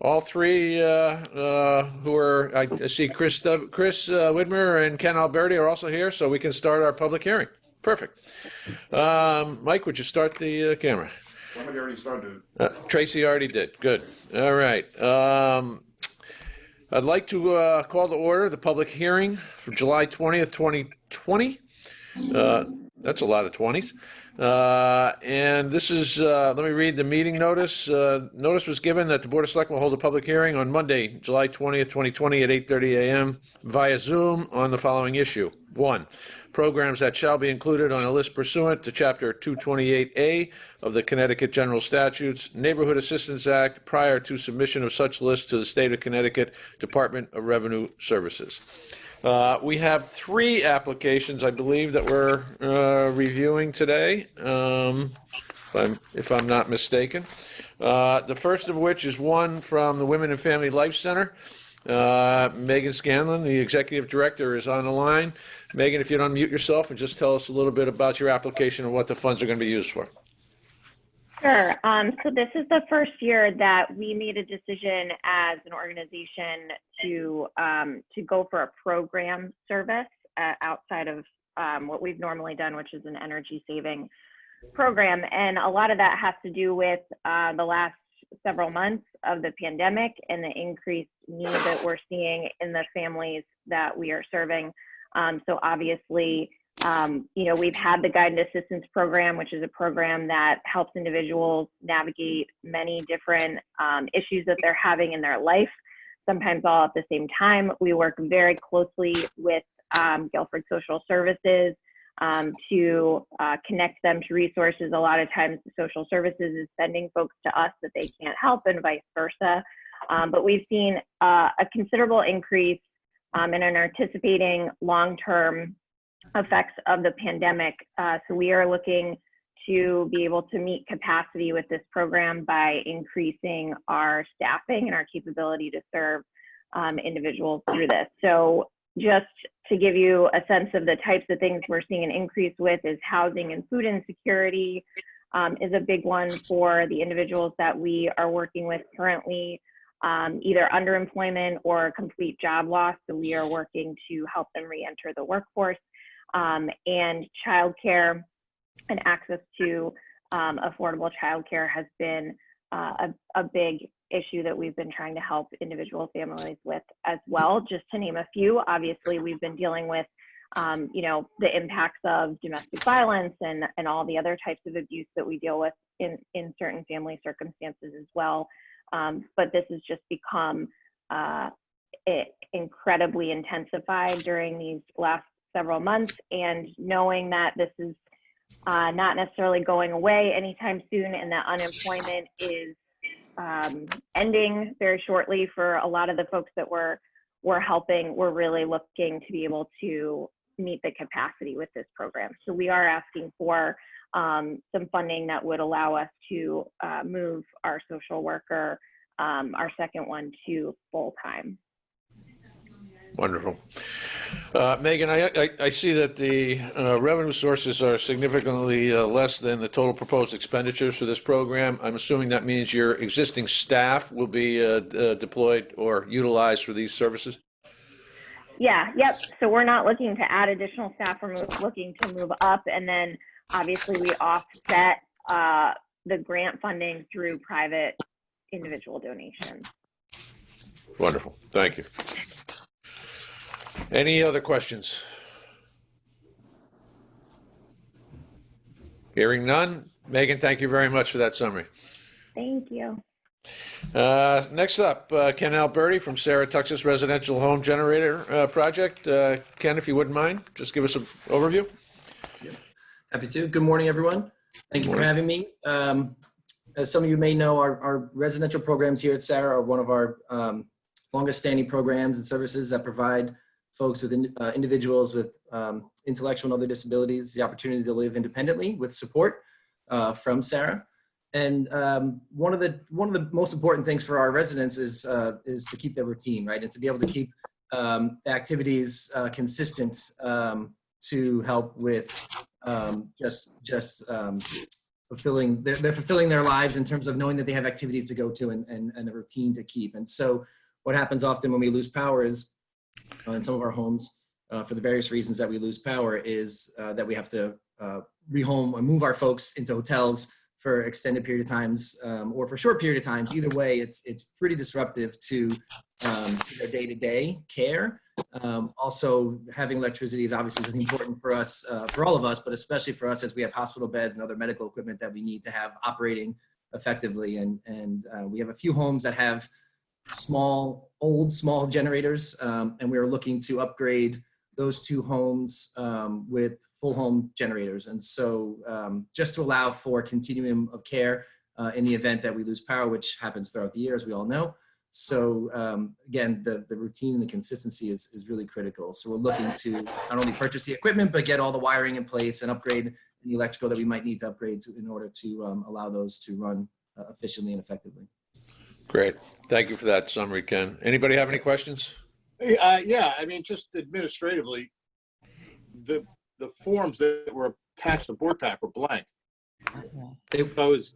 All three who are, I see Chris Widmer and Ken Alberti are also here, so we can start our public hearing. Perfect. Mike, would you start the camera? Somebody already started. Tracy already did. Good. All right. I'd like to call to order the public hearing for July 20th, 2020. That's a lot of 20s. And this is, let me read the meeting notice. Notice was given that the Board of Selectmen will hold a public hearing on Monday, July 20th, 2020 at 8:30 a.m. via Zoom on the following issue. 1. Programs that shall be included on a list pursuant to Chapter 228A of the Connecticut General Statutes, Neighborhood Assistance Act, prior to submission of such list to the State of Connecticut Department of Revenue Services. We have 3 applications, I believe, that we're reviewing today, if I'm not mistaken. The first of which is one from the Women and Family Life Center. Megan Scanlon, the Executive Director, is on the line. Megan, if you'd unmute yourself and just tell us a little bit about your application and what the funds are going to be used for. Sure. So this is the first year that we made a decision as an organization to go for a program service outside of what we've normally done, which is an energy saving program. And a lot of that has to do with the last several months of the pandemic and the increased need that we're seeing in the families that we are serving. So obviously, we've had the Guidance Assistance Program, which is a program that helps individuals navigate many different issues that they're having in their life, sometimes all at the same time. We work very closely with Guilford Social Services to connect them to resources. A lot of times the social services is sending folks to us that they can't help and vice versa. But we've seen a considerable increase and are anticipating long-term effects of the pandemic. So we are looking to be able to meet capacity with this program by increasing our staffing and our capability to serve individuals through this. So just to give you a sense of the types of things we're seeing an increase with is housing and food insecurity is a big one for the individuals that we are working with currently, either underemployment or complete job loss. So we are working to help them re-enter the workforce. And childcare and access to affordable childcare has been a big issue that we've been trying to help individual families with as well. Just to name a few, obviously we've been dealing with, the impacts of domestic violence and all the other types of abuse that we deal with in certain family circumstances as well. But this has just become incredibly intensified during these last several months, and knowing that this is not necessarily going away anytime soon, and that unemployment is ending very shortly for a lot of the folks that we're helping, we're really looking to be able to meet the capacity with this program. So we are asking for some funding that would allow us to move our social worker, our second one, to full-time. Wonderful. Megan, I see that the revenue sources are significantly less than the total proposed expenditures for this program. I'm assuming that means your existing staff will be deployed or utilized for these services? Yeah, yep. So we're not looking to add additional staff. We're looking to move up. And then obviously we offset the grant funding through private individual donations. Wonderful. Thank you. Any other questions? Hearing none. Megan, thank you very much for that summary. Thank you. Next up, Ken Alberti from Sara, Texas Residential Home Generator Project. Ken, if you wouldn't mind, just give us an overview. Yep. Happy to. Good morning, everyone. Thank you for having me. As some of you may know, our residential programs here at Sara are one of our longest standing programs and services that provide folks with individuals with intellectual and other disabilities the opportunity to live independently with support from Sara. And one of the most important things for our residents is to keep their routine, right, and to be able to keep activities consistent to help with just they're fulfilling their lives in terms of knowing that they have activities to go to and a routine to keep. And so what happens often when we lose power is in some of our homes, for the various reasons that we lose power, is that we have to rehome or move our folks into hotels for extended period of times or for short period of times. Either way, it's pretty disruptive to their day-to-day care. Also, having electricity is obviously really important for us, for all of us, but especially for us as we have hospital beds and other medical equipment that we need to have operating effectively. And we have a few homes that have small generators, and we are looking to upgrade those 2 homes with full home generators. And so just to allow for continuum of care in the event that we lose power, which happens throughout the year, as we all know. So again, the routine and the consistency is really critical. So we're looking to not only purchase the equipment, but get all the wiring in place and upgrade the electrical that we might need to upgrade in order to allow those to run efficiently and effectively. Great. Thank you for that summary, Ken. Anybody have any questions? Yeah, I mean, just administratively, the forms that were attached to board pack were blank. That was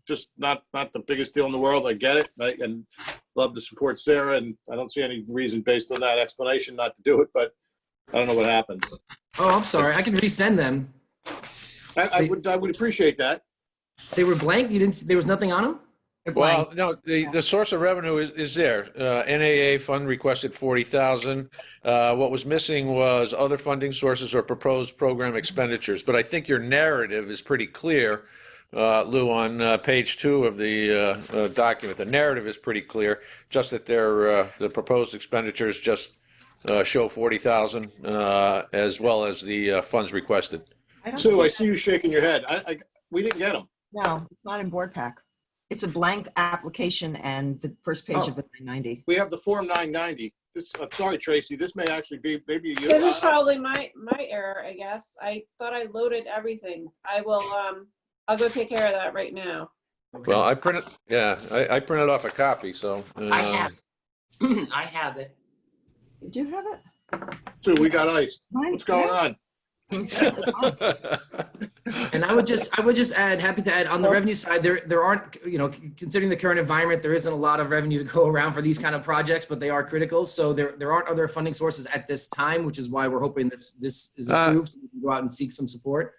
just not the biggest deal in the world. I get it, right? And love to support Sara, and I don't see any reason based on that explanation not to do it, but I don't know what happened. Oh, I'm sorry. I can resend them. I would appreciate that. They were blank? There was nothing on them? Well, no, the source of revenue is there. NAA fund requested 40,000. What was missing was other funding sources or proposed program expenditures. But I think your narrative is pretty clear, Lou, on page 2 of the document. The narrative is pretty clear, just that the proposed expenditures just show 40,000 as well as the funds requested. Sue, I see you shaking your head. We didn't get them. No, it's not in board pack. It's a blank application and the first page of the 990. We have the Form 990. I'm sorry, Tracy. This may actually be maybe you. This is probably my error, I guess. I thought I loaded everything. I will. I'll go take care of that right now. Okay. Well, I printed off a copy, so. I have. I have it. Did you have it? Sue, we got iced. Mine- What's going on? And I would just add, happy to add on the revenue side, there aren't, considering the current environment, there isn't a lot of revenue to go around for these kind of projects, but they are critical. So there aren't other funding sources at this time, which is why we're hoping this is approved so we can go out and seek some support.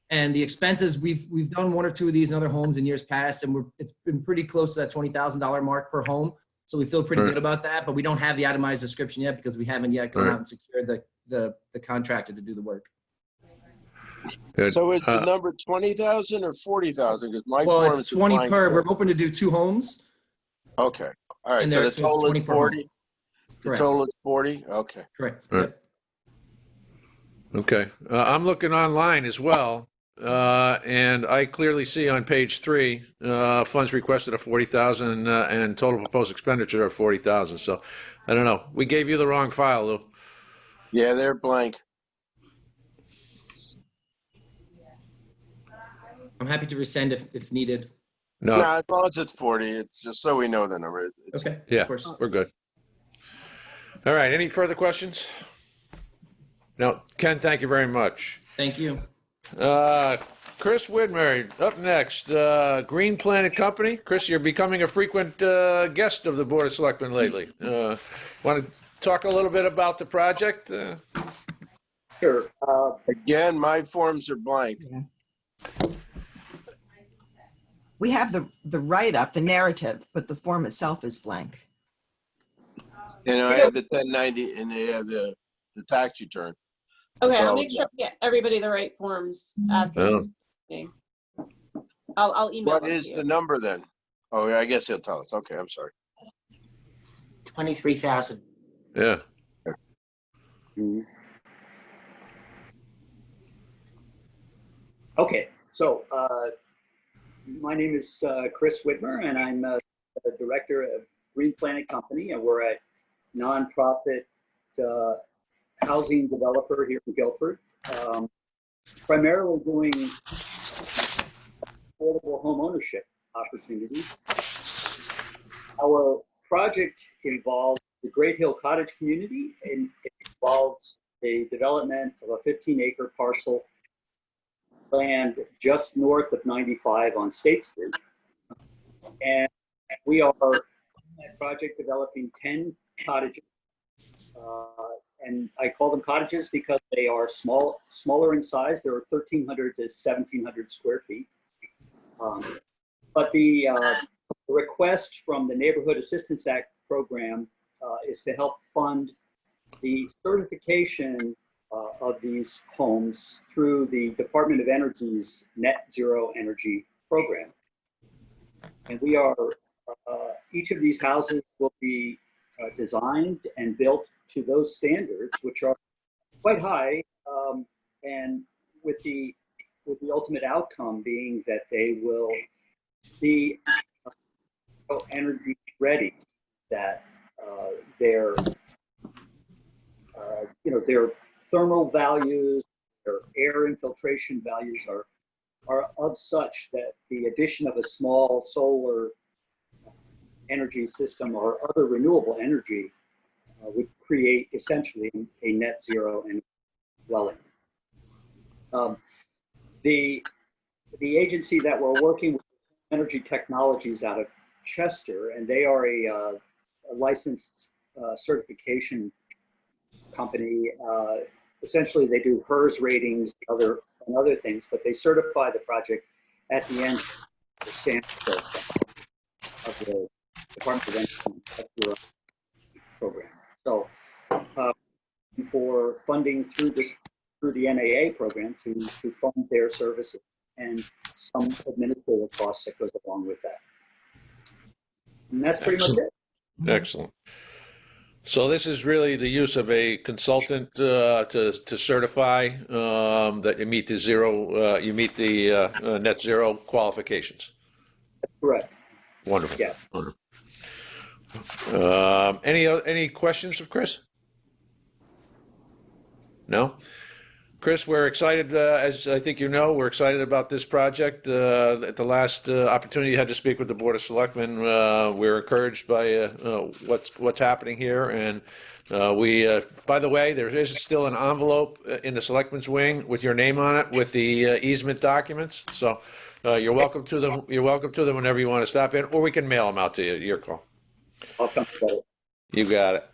And the expenses, we've done 1 or 2 of these in other homes in years past, and it's been pretty close to that $20,000 mark per home. So we feel pretty good about that, but we don't have the itemized description yet because we haven't yet gone out and secured the contractor to do the work. Good. So it's the number 20,000 or 40,000? Because my Well, form it's is 20 applying per. for- We're hoping to do 2 homes. Okay. All right. And So the it's total 20 is per home. 40. The Correct. total is 40. Okay. Correct. Right. Yep. Okay. I'm looking online as well, and I clearly see on page 3, funds requested of 40,000 and total proposed expenditure of 40,000. So I don't know. We gave you the wrong file, Lou. Yeah, they're blank. I'm happy to resend if needed. No. No, as long as it's 40, it's just so we know the number. It's- Okay. Yeah, Of course. we're good. All right. Any further questions? No. Ken, thank you very much. Thank you. Chris Widmer, up next, Green Planet Company. Chris, you're becoming a frequent guest of the Board of Selectmen lately. Want to talk a little bit about the project? Sure. Again, my forms are blank. We have the write-up, the narrative, but the form itself is blank. And I have the 1090 and they have the tax return. Okay, That's I'll all make we sure we get everybody the right forms after. Oh. the meeting. I'll email What them to is you. the number then? Oh, yeah, I guess he'll tell us. Okay, I'm sorry. 23,000. Yeah. Okay, so my name is Chris Whitmer, and I'm the director of Green Planet Company, and we're a nonprofit housing developer here in Guilford, primarily doing affordable home ownership opportunities. Our project involves the Great Hill Cottage community, and it involves a development of a 15-acre parcel land just north of 95 on State Street. And we are in that project developing 10 cottages. And I call them cottages because they are smaller in size. They're 1,300 to 1,700 square feet. But the request from the Neighborhood Assistance Act program is to help fund the certification of these homes through the Department of Energy's Net Zero Energy program. And we are, each of these houses will be designed and built to those standards, which are quite high, and with the ultimate outcome being that they will be energy ready, that their their thermal values, their air infiltration values are of such that the addition of a small solar energy system or other renewable energy would create essentially a net zero energy dwelling. The agency that we're working with, Energy Technologies out of Chester, and they are a licensed certification company. Essentially, they do HERS ratings and other things, but they certify the project at the end of the standard of the Department of Energy program. So, for funding through the NAA program to fund their services and some administrative costs that goes along with that. And that's pretty much it. Excellent. So this is really the use of a consultant to certify that you meet the net zero qualifications. Correct. Wonderful. Yeah. Wonderful. Any questions of Chris? No? Chris, we're excited, as I think you know, we're excited about this project. At the last opportunity you had to speak with the Board of Selectmen, we're encouraged by what's happening here. And by the way, there is still an envelope in the Selectmen's wing with your name on it with the easement documents. So you're welcome to them. You're welcome to them whenever you want to stop in, or we can mail them out to you. Your call. I'll come to that. You got it.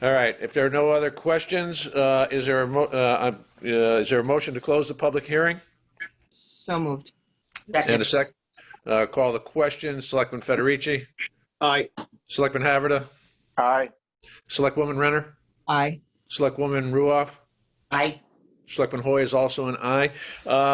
All right. If there are no other questions, is there a motion to close the public hearing? So moved. And a second. Call the question. Selectman Federici, Aye. Selectman Haverda, Aye. Selectwoman Renner, Aye. Selectwoman Ruoff, Aye. Selectman Hoy is also an aye.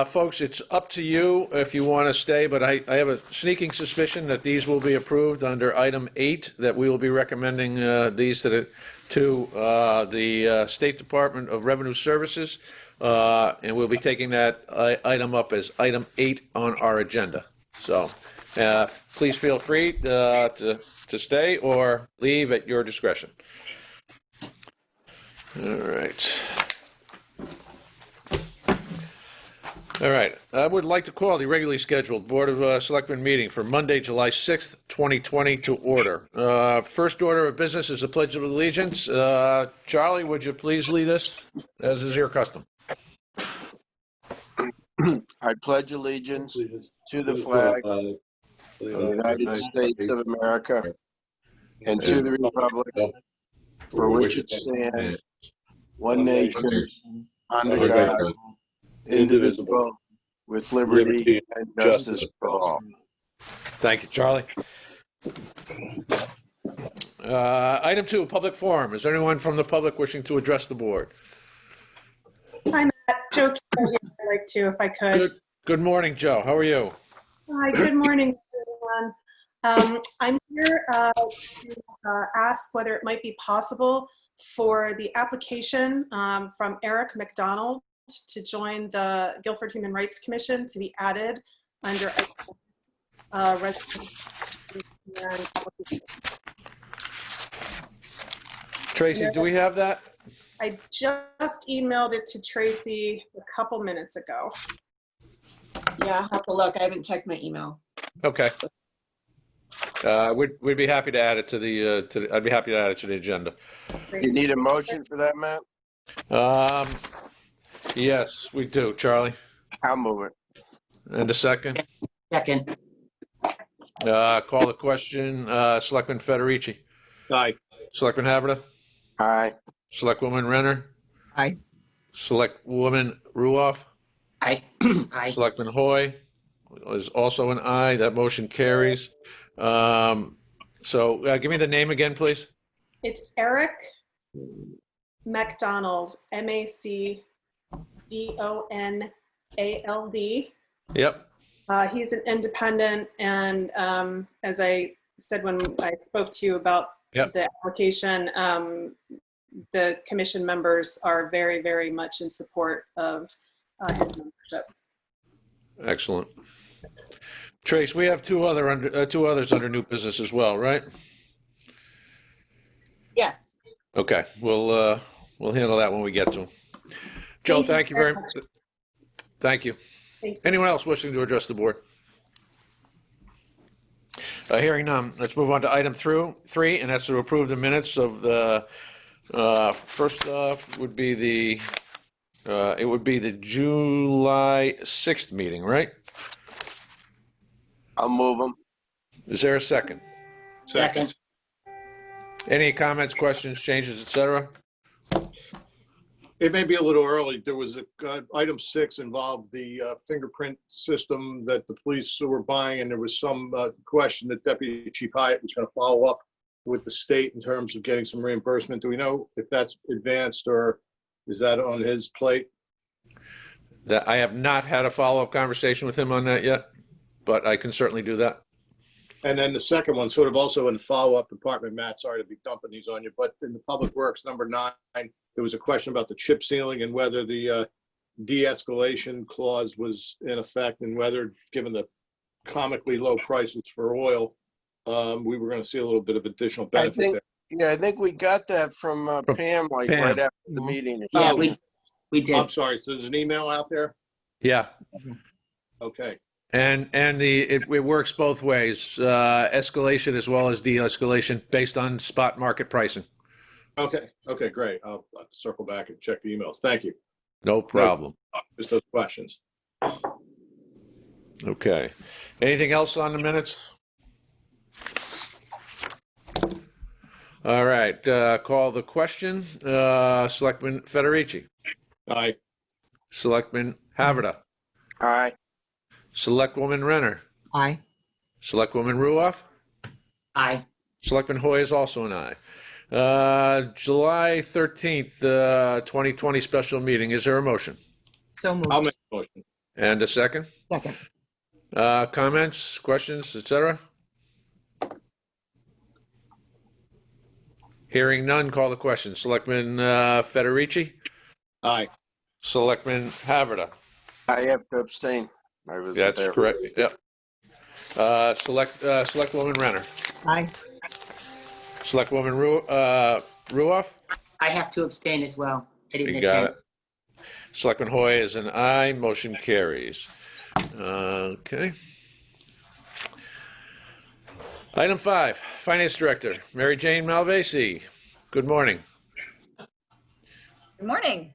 Folks, it's up to you if you want to stay, but I have a sneaking suspicion that these will be approved under item 8, that we will be recommending these to the State Department of Revenue Services, and we'll be taking that item up as item 8 on our agenda. So please feel free to stay or leave at your discretion. All right. All right. I would like to call the regularly scheduled Board of Selectmen meeting for Monday, July 6th, 2020 to order. First order of business is the Pledge of Allegiance. Charlie, would you please lead us, as is your custom? I pledge allegiance to the flag of the United States of America and to the republic for which it stands, one nation, under God, indivisible, with liberty and justice for all. Thank you, Charlie. Item 2, public forum. Is there anyone from the public wishing to address the board? Hi, Matt. Joe Keeler here. I'd like to, if I could. Good morning, Joe. How are you? Hi, good morning, everyone. I'm here to ask whether it might be possible for the application from Eric McDonald to join the Guilford Human Rights Commission to be added under Resignations. Tracy, do we have that? I just emailed it to Tracy a couple minutes ago. Yeah, I'll have to look. I haven't checked my email. Okay. We'd be happy to add it to the. I'd be happy to add it to the agenda. You need a motion for that, Matt? Yes, we do, Charlie. I'll move it. And a second? Second. Call the question. Selectman Federici, Aye. Selectman Haverda, Aye. Selectwoman Renner, Aye. Selectwoman Ruoff, Aye. Aye. Selectman Hoy is also an aye. That motion carries. So give me the name again, please. It's Eric MacDonald, MacDonald. Yep. He's an independent, and as I said when I spoke to you about Yep. the application, the commission members are very, very much in support of his membership. Excellent. Trace, we have two others under new business as well, right? Yes. Okay, we'll handle that when we get to them. Joe, thank you very much. Thank you. Thank you. Anyone else wishing to address the board? Hearing none, let's move on to item 3, and that's to approve the minutes of the first would be the it would be the July 6th meeting, right? I'll move them. Is there a second? Second. Any comments, questions, changes, etc.? It may be a little early. There was item 6 involved the fingerprint system that the police were buying, and there was some question that Deputy Chief Hyatt was going to follow up with the state in terms of getting some reimbursement. Do we know if that's advanced, or is that on his plate? That I have not had a follow-up conversation with him on that yet, but I can certainly do that. And then the second one, sort of also in the follow-up department, Matt, sorry to be dumping these on you, but in the Public Works, number 9, there was a question about the chip sealing and whether the de-escalation clause was in effect, and whether, given the comically low prices for oil, we were going to see a little bit of additional benefit there. Yeah, I think we got that from Pam, like Pam. right after the meeting. or Yeah, something. we did. I'm sorry, so there's an email out there? Yeah, Okay. and it works both ways, escalation as well as de-escalation based on spot market pricing. Okay, great. I'll have to circle back and check the emails. Thank you. No problem. Just those questions. Okay. Anything else on the minutes? All right, call the question. Selectman Federici, Aye. Selectman Haverda, Aye. Selectwoman Renner, Aye. Selectwoman Ruoff, Aye. Selectman Hoy is also an aye. July 13th, 2020 special meeting. Is there a motion? So I'll moved. make a motion. And a second? Second. Comments, questions, etc.? Hearing none, call the question. Selectman Federici, Aye. Selectman Haverda. I have to abstain. I was That's there. correct. Yep. Selectwoman Renner, Aye. Selectwoman Ruoff. I have to abstain as well. I didn't You got attend. it. Selectman Hoy is an aye. Motion carries. Okay. Item 5, Finance Director, Mary Jane Malvasi. Good morning. Good morning.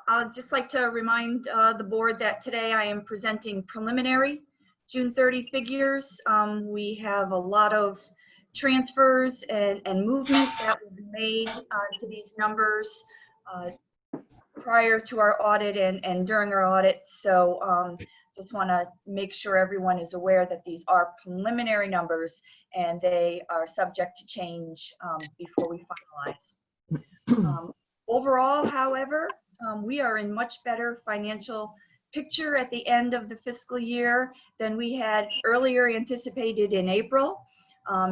I'd just like to remind the board that today I am presenting preliminary June 30 figures. We have a lot of transfers and movement that will be made to these numbers prior to our audit and during our audit. So just want to make sure everyone is aware that these are preliminary numbers and they are subject to change before we finalize. Overall, however, we are in much better financial picture at the end of the fiscal year than we had earlier anticipated in April.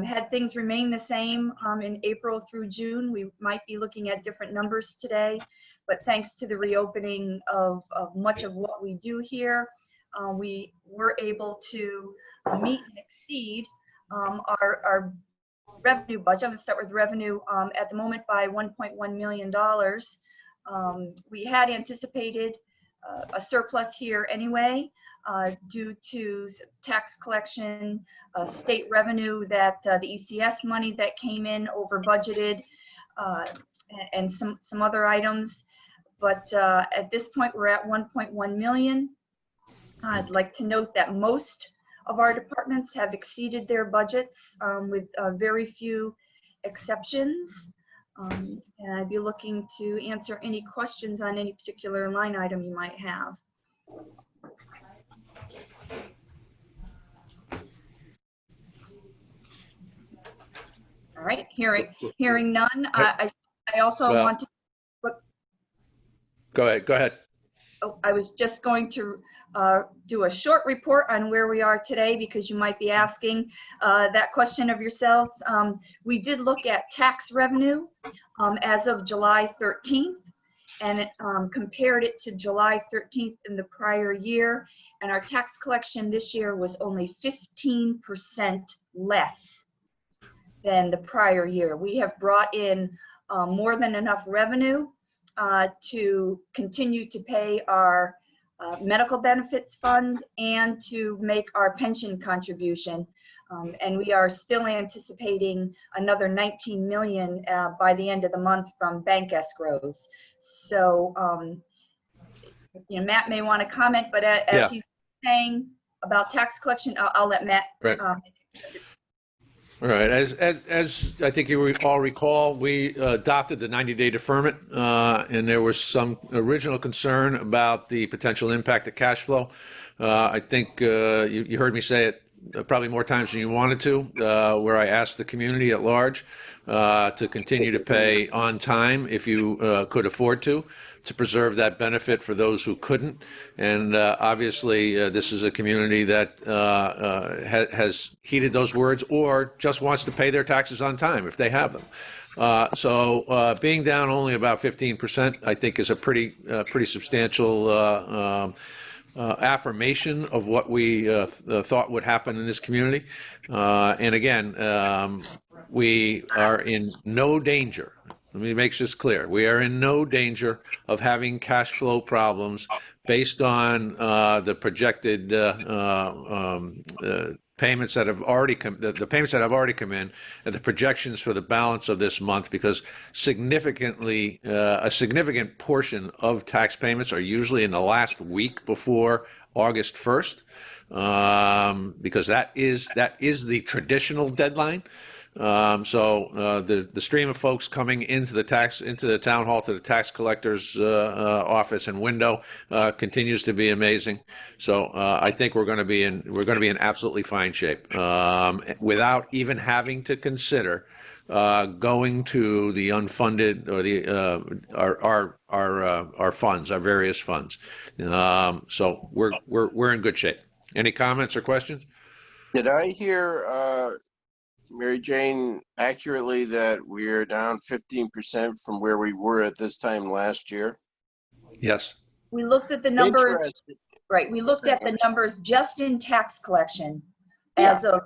Had things remained the same in April through June, we might be looking at different numbers today. But thanks to the reopening of much of what we do here, we were able to meet and exceed our revenue budget. I'm going to start with revenue at the moment by $1.1 million. We had anticipated a surplus here anyway due to tax collection, state revenue that the ECS money that came in over budgeted and some other items. But at this point, we're at 1.1 million. I'd like to note that most of our departments have exceeded their budgets with very few exceptions. And I'd be looking to answer any questions on any particular line item you might have. All right, hearing none. I also Well, want to. Go ahead. Oh, I was just going to do a short report on where we are today because you might be asking that question of yourselves. We did look at tax revenue as of July 13th and compared it to July 13th in the prior year. And our tax collection this year was only 15% less than the prior year. We have brought in more than enough revenue to continue to pay our medical benefits fund and to make our pension contribution. And we are still anticipating another 19 million by the end of the month from bank escrows. So, you know, Matt may want to comment, but as he's saying about tax collection, I'll let Matt. Right. All right. As I think you all recall, we adopted the 90-day deferment, and there was some original concern about the potential impact of cash flow. I think you heard me say it probably more times than you wanted to, where I asked the community at large to continue to pay on time if you could afford to preserve that benefit for those who couldn't. And obviously, this is a community that has heeded those words or just wants to pay their taxes on time if they have them. So being down only about 15%, I think, is a pretty substantial affirmation of what we thought would happen in this community. And again, we are in no danger. Let me make this clear. We are in no danger of having cash flow problems based on the projected payments that have already come, the payments that have already come in, and the projections for the balance of this month, because a significant portion of tax payments are usually in the last week before August 1st, because that is the traditional deadline. So the stream of folks coming into the town hall, to the tax collector's office and window continues to be amazing. So I think we're going to be in absolutely fine shape without even having to consider going to the unfunded or our funds, our various funds. So we're in good shape. Any comments or questions? Did I hear Mary Jane accurately that we are down 15% from where we were at this time last year? Yes. We looked at the numbers. Right. We looked at the numbers just in tax collection as of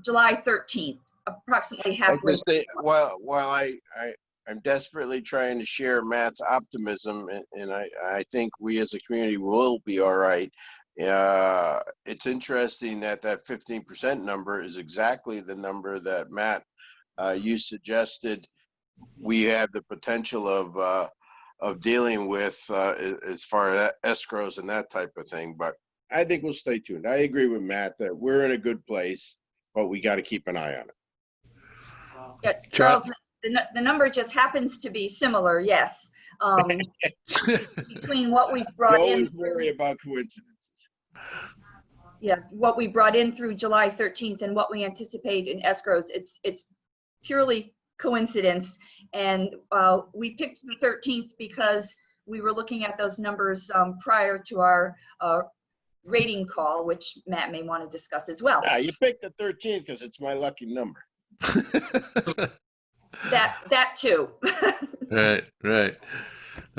July 13th, approximately halfway. While I'm desperately trying to share Matt's optimism, and I think we as a community will be all right. It's interesting that 15% number is exactly the number that Matt, you suggested we have the potential of dealing with as far as escrows and that type of thing. But I think we'll stay tuned. I agree with Matt that we're in a good place, but we got to keep an eye on it. Yeah, Charles, the number just happens to be similar, yes. Between what we've brought in. Always worry about coincidences. Yeah, what we brought in through July 13th and what we anticipate in escrows, it's purely coincidence. And we picked the 13th because we were looking at those numbers prior to our rating call, which Matt may want to discuss as well. Yeah, you picked the 13th because it's my lucky number. That too. Right.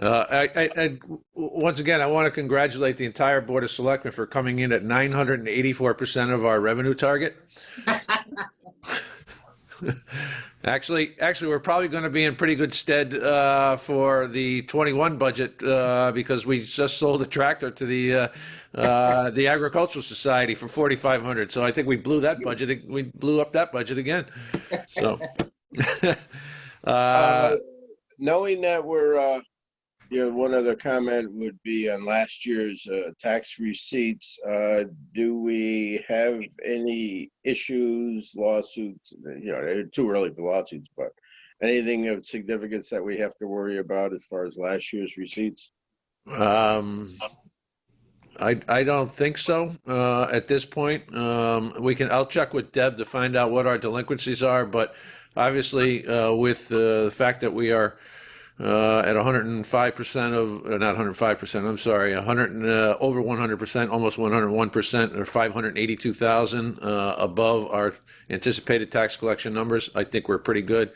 I once again, I want to congratulate the entire Board of Selectmen for coming in at 984% of our revenue target. Actually, we're probably going to be in pretty good stead for the 21 budget because we just sold a tractor to the Agricultural Society for $4,500. So I think we blew up that budget again. So, knowing that we're one other comment would be on last year's tax receipts. Do we have any issues, lawsuits? They're too early for lawsuits, but anything of significance that we have to worry about as far as last year's receipts? I don't think so at this point. I'll check with Deb to find out what our delinquencies are, but obviously with the fact that we are at 105% of, not 105%, I'm sorry, over 100%, almost 101%, or 582,000 above our anticipated tax collection numbers. I think we're pretty good.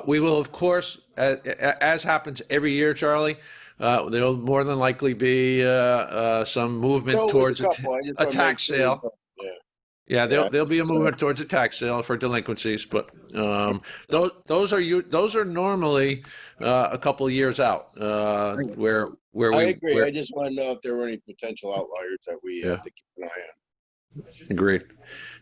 We will, of course, as happens every year, Charlie, there'll more than likely be some movement towards a tax sale. Yeah, there'll be a movement towards a tax sale for delinquencies, but those are normally a couple of years out where we. I agree. I just want to know if there were any potential outliers that we have to keep an eye on. Agreed.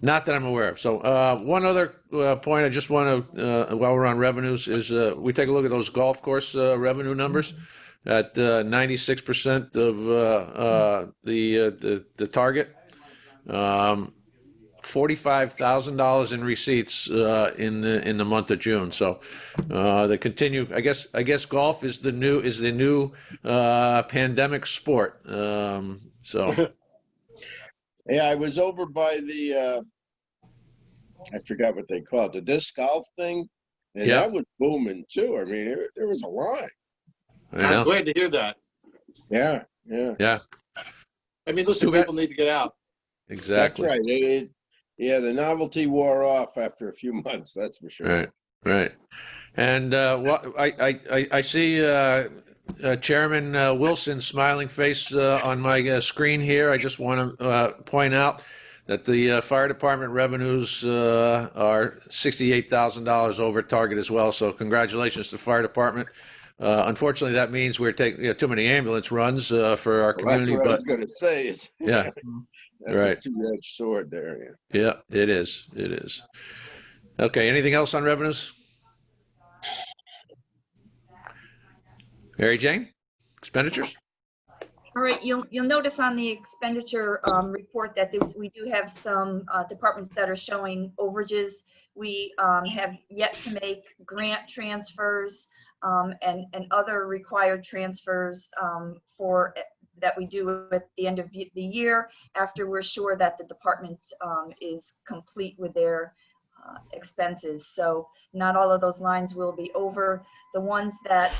Not that I'm aware of. So one other point I just want to, while we're on revenues, is we take a look at those golf course revenue numbers at 96% of the target. $45,000 in receipts in the month of June. So they continue. I guess golf is the new pandemic sport. So. Yeah, I was over by the I forgot what they call it, the disc golf thing, and that was booming too. I mean, there was a line. I'm glad to hear that. Yeah. I mean, listen, people need to get out. Exactly. That's right. The novelty wore off after a few months. That's for sure. Right. And I see Chairman Wilson's smiling face on my screen here. I just want to point out that the fire department revenues are $68,000 over target as well. So congratulations to the fire department. Unfortunately, that means we're taking too many ambulance runs for our community. That's what I was going to say. Yeah. That's right. a two-edged sword there. Yeah, it is. Okay, anything else on revenues? Mary Jane, expenditures? All right, you'll notice on the expenditure report that we do have some departments that are showing overages. We have yet to make grant transfers and other required transfers that we do at the end of the year after we're sure that the department is complete with their expenses. So not all of those lines will be over. The ones that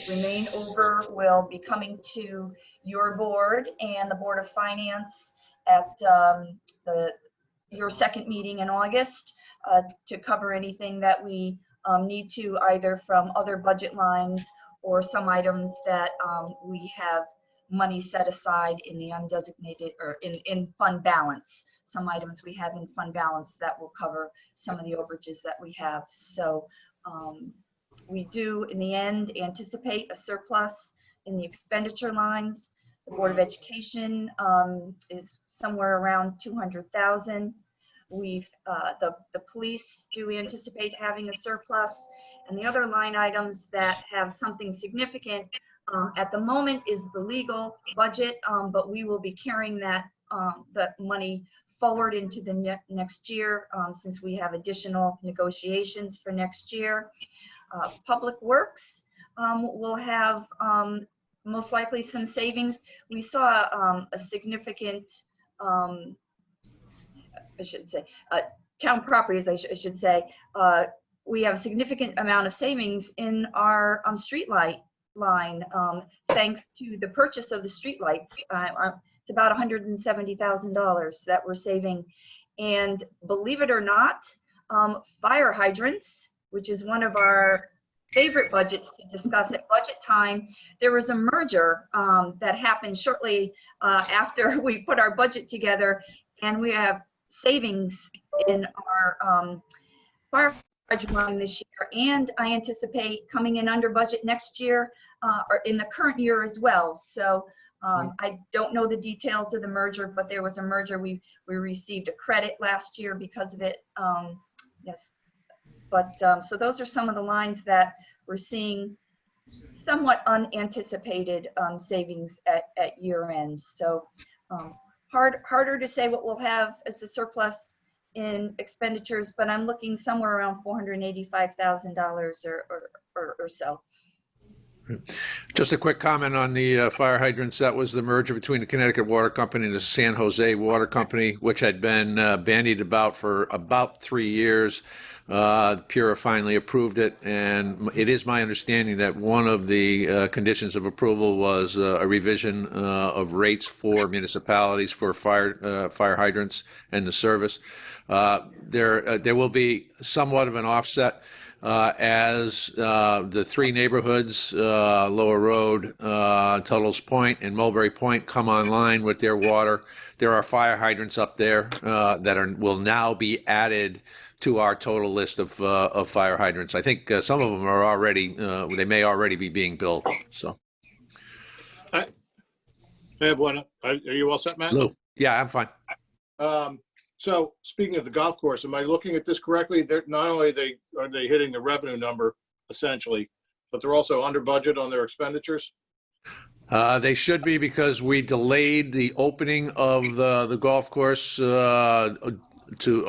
remain over will be coming to your board and the Board of Finance at your second meeting in August to cover anything that we need to, either from other budget lines or some items that we have money set aside in the undesignated or in fund balance. Some items we have in fund balance that will cover some of the overages that we have. So we do in the end anticipate a surplus in the expenditure lines. The Board of Education is somewhere around 200,000. The police do anticipate having a surplus, and the other line items that have something significant at the moment is the legal budget, but we will be carrying that money forward into the next year since we have additional negotiations for next year. Public Works will have most likely some savings. We saw a significant, I should say, town properties, I should say, we have a significant amount of savings in our street light line thanks to the purchase of the street lights. It's about $170,000 that we're saving. And believe it or not, fire hydrants, which is one of our favorite budgets to discuss at budget time, there was a merger that happened shortly after we put our budget together, and we have savings in our fire hydrant line this year, and I anticipate coming in under budget next year or in the current year as well. So I don't know the details of the merger, but there was a merger. We received a credit last year because of it. Yes. But so those are some of the lines that we're seeing somewhat unanticipated savings at year end. So harder to say what we'll have as a surplus in expenditures, but I'm looking somewhere around $485,000 or so. Just a quick comment on the fire hydrants. That was the merger between the Connecticut Water Company and the San Jose Water Company, which had been bandied about for about 3 years. PURA finally approved it, and it is my understanding that one of the conditions of approval was a revision of rates for municipalities for fire hydrants and the service. There will be somewhat of an offset. As the three neighborhoods, Lower Road, Tuttle's Point, and Mulberry Point come online with their water, there are fire hydrants up there that will now be added to our total list of fire hydrants. I think some of them are already, they may already be being built. So, I have one. Are you all set, Matt? Lou, yeah, I'm fine. So speaking of the golf course, am I looking at this correctly? They're not only are they hitting the revenue number essentially, but they're also under budget on their expenditures? They should be, because we delayed the opening of the golf course owing to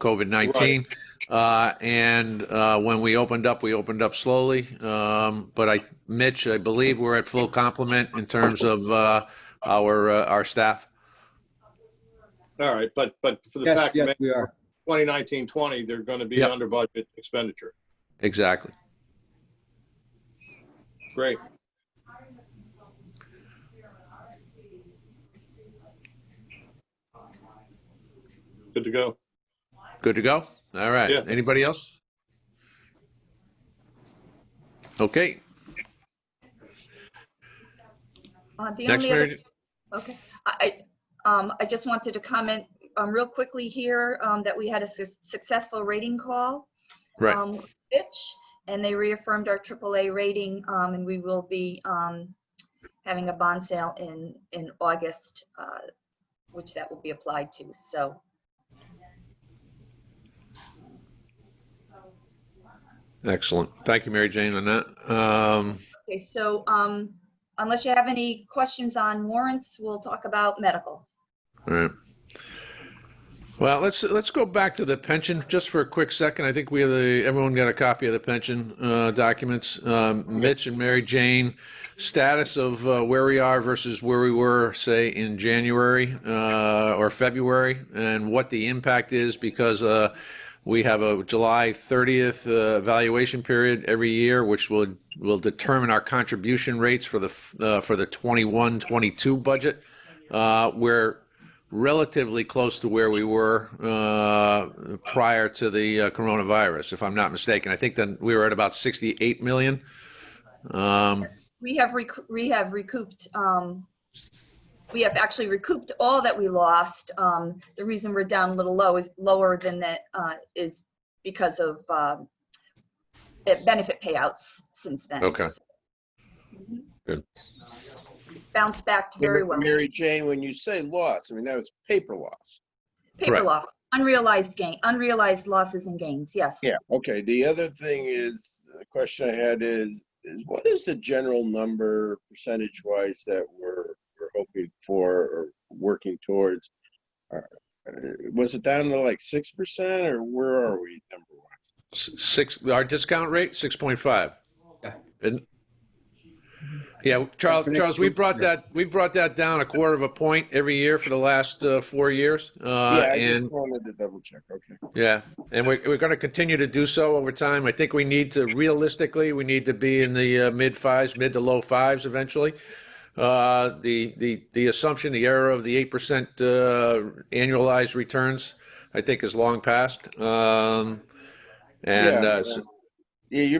COVID-19. Right. And when we opened up slowly. But Mitch, I believe we're at full complement in terms of our staff. All right, but for the fact that we are 2019-20, they're going to be under budget expenditure. Exactly. Great. Good to go. Good to go. All right. Yeah. Anybody else? Okay. Next, Mary. Okay. I just wanted to comment real quickly here that we had a successful rating call. Right. Fitch, and they reaffirmed our AAA rating, and we will be having a bond sale in August, which that will be applied to. So. Excellent. Thank you, Mary Jane, on that. Okay, so unless you have any questions on warrants, we'll talk about medical. All right. Well, let's go back to the pension just for a quick second. I think everyone got a copy of the pension documents. Mitch and Mary Jane, status of where we are versus where we were, say, in January or February, and what the impact is, because we have a July 30th evaluation period every year, which will determine our contribution rates for the 21-22 budget. We're relatively close to where we were prior to the coronavirus, if I'm not mistaken. I think that we were at about 68 million. We have actually recouped all that we lost. The reason we're down a little lower than that is because of benefit payouts since then. Okay. Good. Bounced back very well. Mary Jane, when you say loss, I mean, that was paper loss. Paper loss, unrealized losses and gains, yes. Yeah, okay. The other thing is, the question I had is what is the general number percentage-wise that we're hoping for or working towards? Was it down to like 6%, or where are we number-wise? Our discount rate, 6.5. Yeah, Charles, we brought that down 1/4 point every year for the last 4 years. I just wanted to double check. Okay. Yeah, and we're going to continue to do so over time. I think we need to be in the mid to low 5s eventually. The assumption, the error of the 8% annualized returns, I think, is long past. You're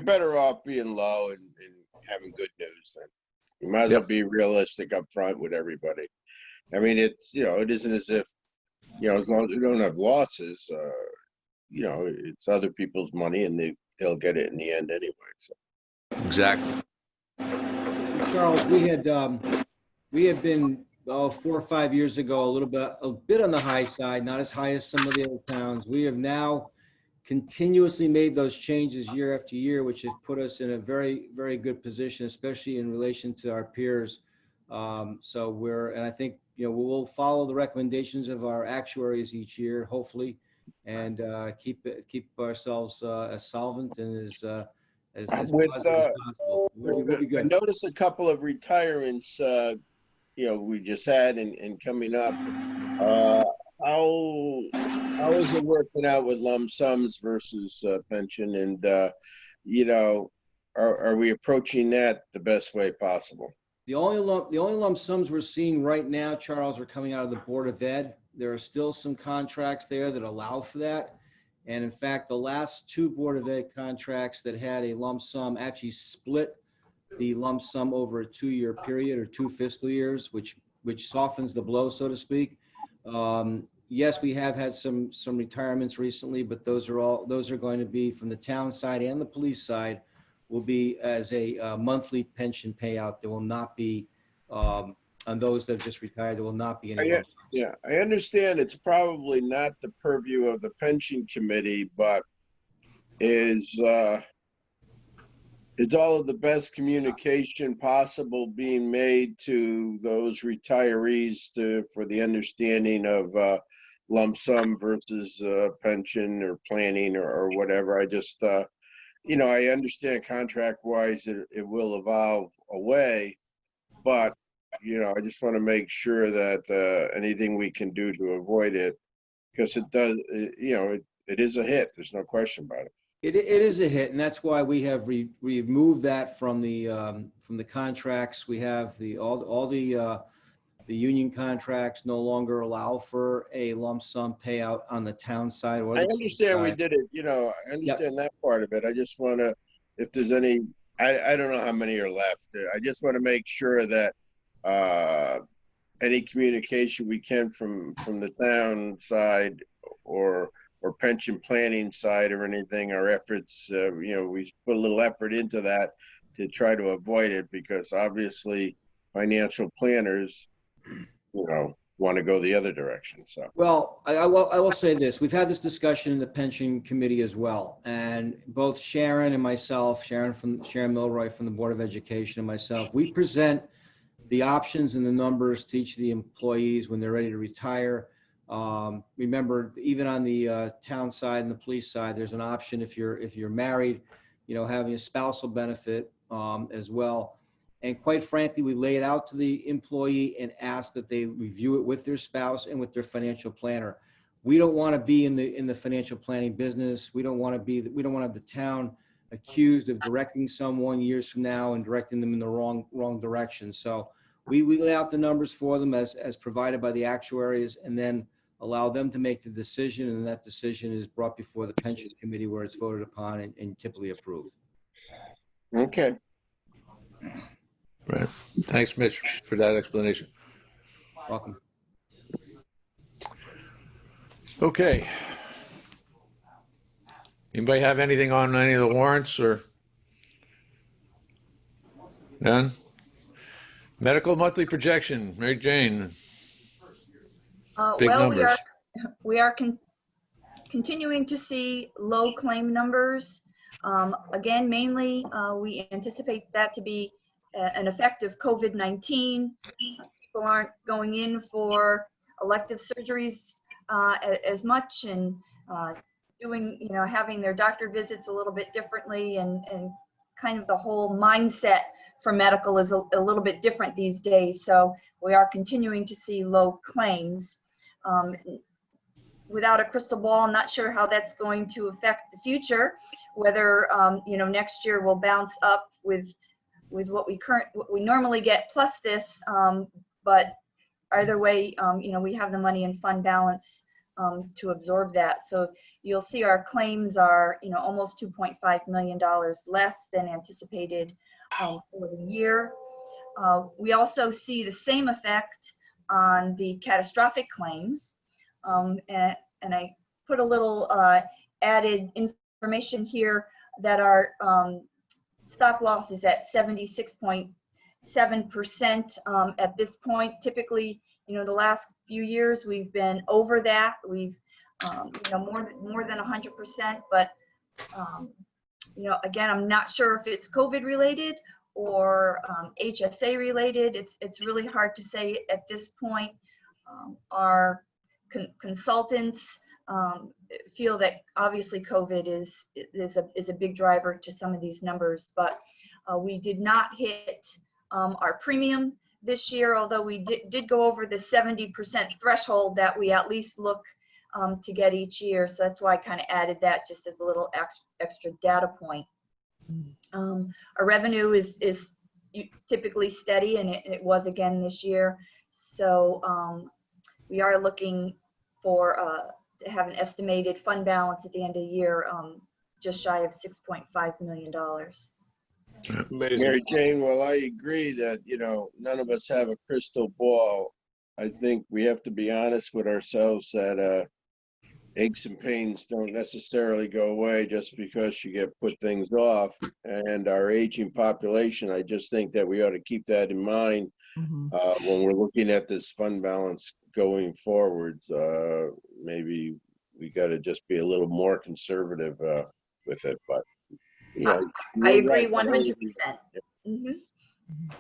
better off being low and having good news then. You might as well be realistic up front with everybody. I mean, it's, it isn't as if, as long as we don't have losses, it's other people's money and they'll get it in the end anyway. So. Exactly. Charles, we had been 4 or 5 years ago a bit on the high side, not as high as some of the other towns. We have now continuously made those changes year after year, which has put us in a very, very good position, especially in relation to our peers. And I think, we'll follow the recommendations of our actuaries each year, hopefully, and keep ourselves as solvent and as With, positive as possible. We'll be I good. noticed a couple of retirements, we just had and coming up. How is it working out with lump sums versus pension? And, are we approaching that the best way possible? The only lump sums we're seeing right now, Charles, are coming out of the Board of Ed. There are still some contracts there that allow for that. And in fact, the last 2 Board of Ed contracts that had a lump sum actually split the lump sum over a 2-year period or 2 fiscal years, which softens the blow, so to speak. Yes, we have had some retirements recently, but those are going to be from the town side and the police side, will be as a monthly pension payout. There will not be, on those that have just retired, there will not be any. Yeah, I understand it's probably not the purview of the pension committee, but is all of the best communication possible being made to those retirees for the understanding of lump sum versus pension or planning or whatever? I just, I understand contract-wise it will evolve away, but, I just want to make sure that anything we can do to avoid it, because it does, it is a hit. There's no question about it. It is a hit, and that's why we have removed that from the contracts. We have all the union contracts no longer allow for a lump sum payout on the town side or the I understand we side. did it, I understand that part of it. I just want to, if there's any, I don't know how many are left. I just want to make sure that any communication we can from the town side or pension planning side or anything, our efforts, we put a little effort into that to try to avoid it, because obviously financial planners, want to go the other direction. So, well, I will say this. We've had this discussion in the pension committee as well. And both Sharon and myself, Sharon Milroy from the Board of Education and myself, we present the options and the numbers to each of the employees when they're ready to retire. Remember, even on the town side and the police side, there's an option if you're married, having a spousal benefit as well. And quite frankly, we lay it out to the employee and ask that they review it with their spouse and with their financial planner. We don't want to be in the financial planning business. We don't want to have the town accused of directing someone years from now and directing them in the wrong direction. So we lay out the numbers for them as provided by the actuaries, and then allow them to make the decision, and that decision is brought before the pension committee where it's voted upon and typically approved. okay. Right. Thanks, Mitch, for that explanation. Welcome. Okay. Anybody have anything on any of the warrants or? None? Medical monthly projection, Mary Jane. Big Well, numbers. we are continuing to see low claim numbers. Again, mainly we anticipate that to be an effect of COVID-19. People aren't going in for elective surgeries as much, and doing, having their doctor visits a little bit differently, and kind of the whole mindset for medical is a little bit different these days. So we are continuing to see low claims. Without a crystal ball, I'm not sure how that's going to affect the future, whether next year will bounce up with what we normally get plus this, but either way, we have the money in fund balance to absorb that. So you'll see our claims are almost $2.5 million less than anticipated for the year. We also see the same effect on the catastrophic claims, and I put a little added information here that our stop loss is at 76.7% at this point. Typically, the last few years we've been over that. We've more than 100%, but again, I'm not sure if it's COVID related or HSA related. It's really hard to say at this point. Our consultants feel that obviously COVID is a big driver to some of these numbers, but we did not hit our premium this year, although we did go over the 70% threshold that we at least look to get each year. So that's why I kind of added that just as a little extra data point. Our revenue is typically steady, and it was again this year. So we are looking for to have an estimated fund balance at the end of the year just shy of $6.5 million. Amazing. Mary Jane, while I agree that, none of us have a crystal ball, I think we have to be honest with ourselves that aches and pains don't necessarily go away just because you get put things off. And our aging population, I just think that we ought to keep that in mind when we're looking at this fund balance going forward. Maybe we got to just be a little more conservative with it. But yeah, I agree 100%.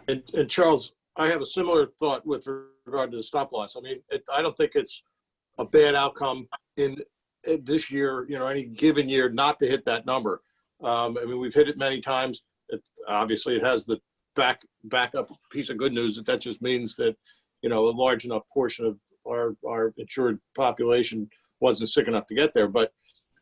And Charles, I have a similar thought with regard to the stop loss. I mean, I don't think it's a bad outcome in this year, any given year, not to hit that number. I mean, we've hit it many times. Obviously, it has the backup piece of good news that just means that, a large enough portion of our insured population wasn't sick enough to get there. But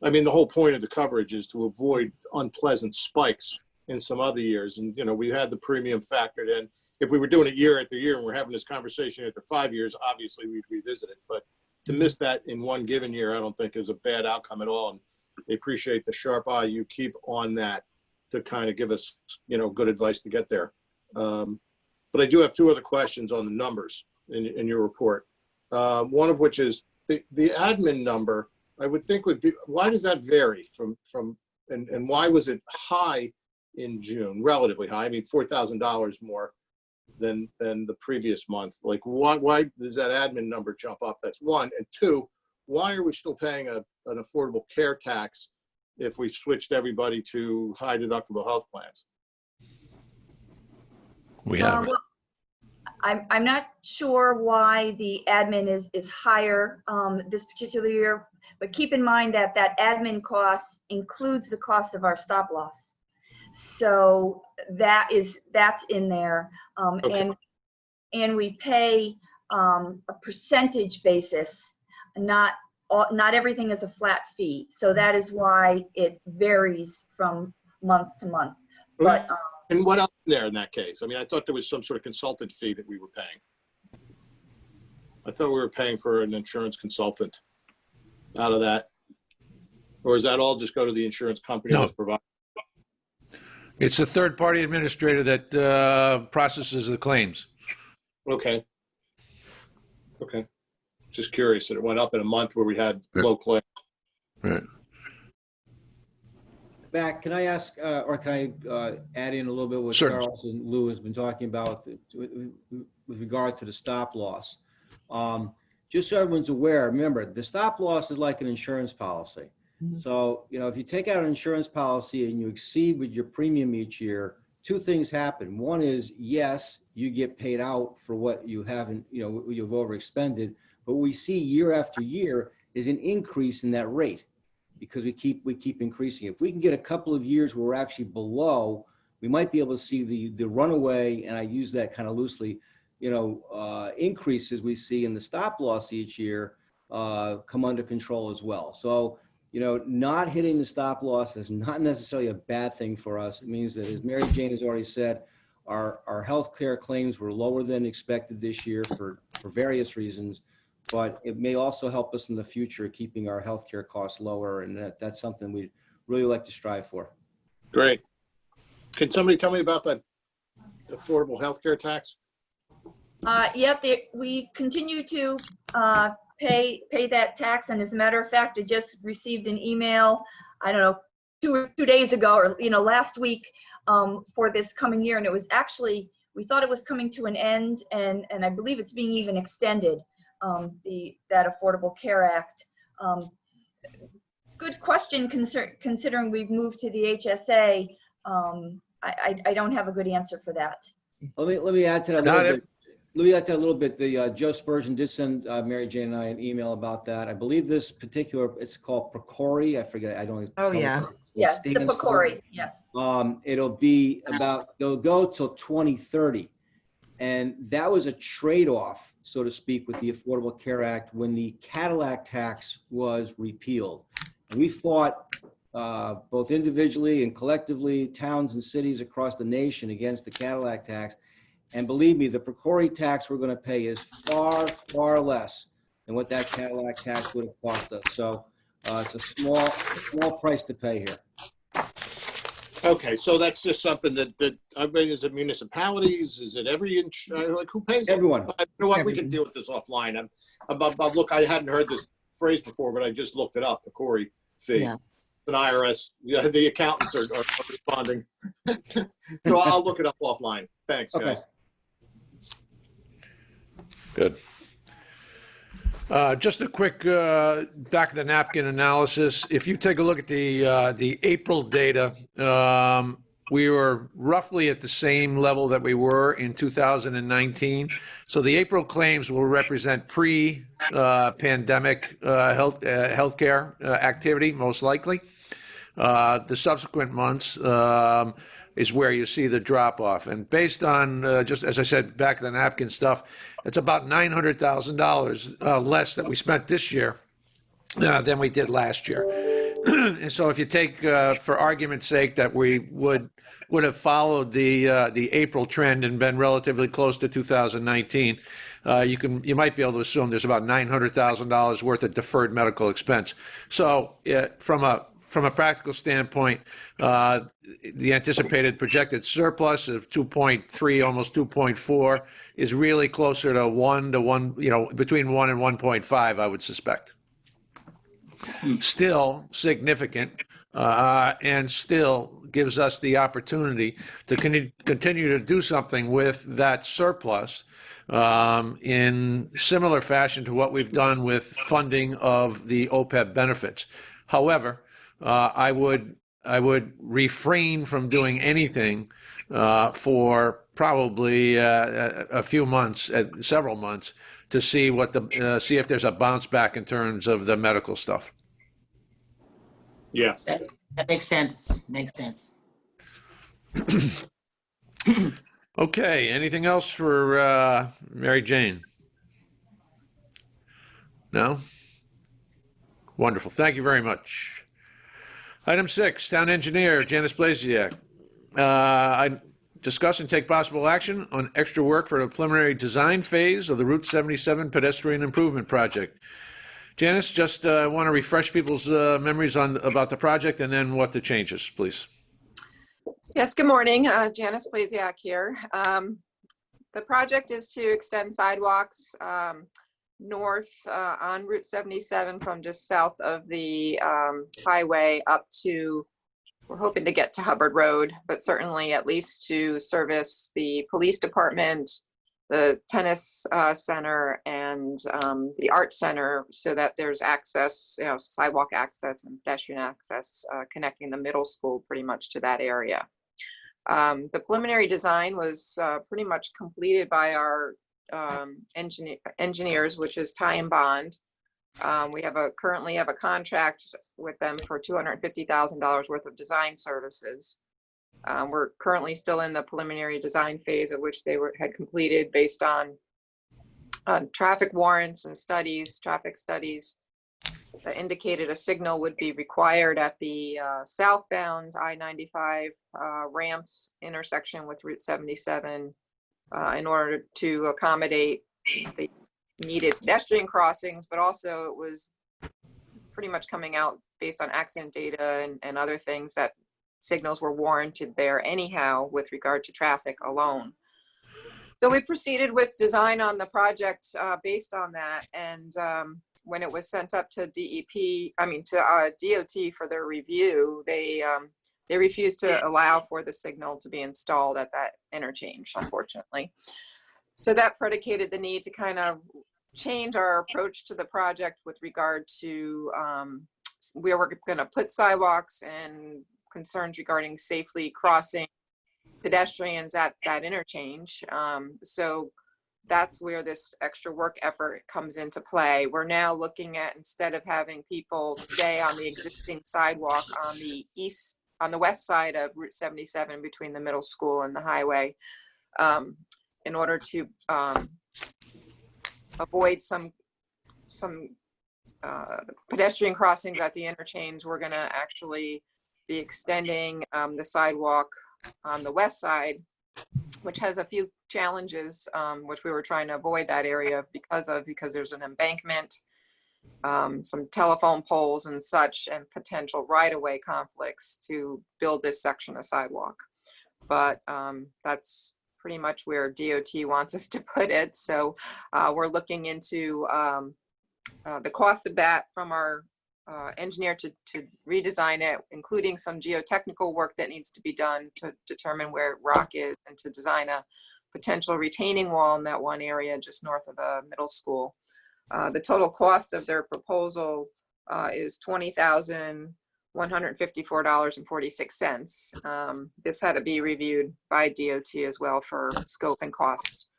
I mean, the whole point of the coverage is to avoid unpleasant spikes in some other years. And, we had the premium factored in. If we were doing it year after year and we're having this conversation after 5 years, obviously we'd revisit it. But to miss that in one given year, I don't think is a bad outcome at all. And they appreciate the sharp eye you keep on that to kind of give us, good advice to get there. But I do have two other questions on the numbers in your report. One of which is the admin number, I would think would be, why does that vary and why was it high in June, relatively high? I mean, $4,000 more than the previous month. Like, why does that admin number jump up? That's one. And two, why are we still paying an affordable care tax if we switched everybody to high deductible health plans? We have. Well, I'm not sure why the admin is higher this particular year, but keep in mind that admin cost includes the cost of our stop loss. So that's in there. Okay. And we pay a percentage basis, not everything is a flat fee. So that is why it varies from month to month. But and what else is there in that case? I mean, I thought there was some sort of consultant fee that we were paying. I thought we were paying for an insurance consultant out of that. Or does that all just go to the insurance company No. that's providing? It's a third-party administrator that processes the claims. Okay. Just curious that it went up in a month where we had low claim. Right. Matt, can I ask, or can I add in a little bit what Sure. Charles and Lou has been talking about with regard to the stop loss? Just so everyone's aware, remember, the stop loss is like an insurance policy. So, if you take out an insurance policy and you exceed with your premium each year, two things happen. One is, yes, you get paid out for what you haven't, you've overexpended, but we see year after year is an increase in that rate because we keep increasing. If we can get a couple of years where we're actually below, we might be able to see the runaway, and I use that kind of loosely, increases we see in the stop loss each year come under control as well. So, not hitting the stop loss is not necessarily a bad thing for us. It means that, as Mary Jane has already said, our healthcare claims were lower than expected this year for various reasons, but it may also help us in the future keeping our healthcare costs lower, and that's something we'd really like to strive for. Great. Can somebody tell me about that affordable healthcare tax? Yep, we continue to pay that tax, and as a matter of fact, I just received an email, I don't know, two days ago, or last week, for this coming year, and it was actually, we thought it was coming to an end, and I believe it's being even extended, that Affordable Care Act. Good question, considering we've moved to the HSA. I don't have a good answer for that. Let me add to that a little bit. Let me add to that a little bit. The Joe Spurgeon did send Mary Jane and I an email about that. I believe this particular, it's called Procori. I forget. I don't. Oh, yeah. Yes, the Stevens PCORI, yes. It'll be about, they'll go till 2030. And that was a trade-off, so to speak, with the Affordable Care Act when the Cadillac tax was repealed. And we fought both individually and collectively, towns and cities across the nation against the Cadillac tax. And believe me, the PCORI tax we're going to pay is far, far less than what that Cadillac tax would have cost us. So it's a small price to pay here. Okay, so that's just something that I mean, is it municipalities? Is it like who pays? Everyone. You know what? We can deal with this offline. Look, I hadn't heard this phrase before, but I just looked it up. The Corey fee. Yeah. An IRS. Yeah, the accountants are responding. So I'll look it up offline. Thanks, guys. Good. Just a quick back of the napkin analysis. If you take a look at the April data, we were roughly at the same level that we were in 2019. So the April claims will represent pre-pandemic healthcare activity, most likely. The subsequent months is where you see the drop off. And based on, just as I said, back of the napkin stuff, it's about $900,000 less that we spent this year than we did last year. And so if you take, for argument's sake, that we would have followed the April trend and been relatively close to 2019, you might be able to assume there's about $900,000 worth of deferred medical expense. So from a practical standpoint, the anticipated projected surplus of 2.3, almost 2.4, is really closer to between 1 and 1.5, I would suspect. Still significant, and still gives us the opportunity to continue to do something with that surplus in similar fashion to what we've done with funding of the OPEB benefits. However, I would refrain from doing anything for probably a few months, several months, to see see if there's a bounce back in terms of the medical stuff. Yeah, That makes sense. Makes sense. Okay. Anything else for Mary Jane? No? Wonderful. Thank you very much. Item 6, Town Engineer Janice Blasiak. I discuss and take possible action on extra work for the preliminary design phase of the Route 77 pedestrian improvement project. Janice, just want to refresh people's memories about the project and then what the changes, please. Yes, good morning. Janice Blasiak here. The project is to extend sidewalks north on Route 77 from just south of the highway up to, we're hoping to get to Hubbard Road, but certainly at least to service the police department, the tennis center, and the art center, so that there's access, sidewalk access and pedestrian access connecting the middle school pretty much to that area. The preliminary design was pretty much completed by our engineers, which is Ty and Bond. We currently have a contract with them for $250,000 worth of design services. We're currently still in the preliminary design phase, of which they had completed based on traffic warrants and traffic studies that indicated a signal would be required at the southbound I-95 ramps intersection with Route 77 in order to accommodate the needed pedestrian crossings, but also it was pretty much coming out based on accident data and other things that signals were warranted there anyhow with regard to traffic alone. So we proceeded with design on the project based on that, and when it was sent up to DOT for their review, they refused to allow for the signal to be installed at that interchange, unfortunately. So that predicated the need to kind of change our approach to the project with regard to where we're going to put sidewalks and concerns regarding safely crossing pedestrians at that interchange. So that's where this extra work effort comes into play. We're now looking at, instead of having people stay on the existing sidewalk on the west side of Route 77 between the middle school and the highway, in order to avoid some pedestrian crossings at the interchange, we're going to actually be extending the sidewalk on the west side, which has a few challenges, which we were trying to avoid that area because there's an embankment, some telephone poles and such, and potential right-of-way conflicts to build this section of sidewalk. But that's pretty much where DOT wants us to put it. So we're looking into the cost of that from our engineer to redesign it, including some geotechnical work that needs to be done to determine where rock is and to design a potential retaining wall in that one area just north of the middle school. The total cost of their proposal is $20,154.46. This had to be reviewed by DOT as well for scope and costs.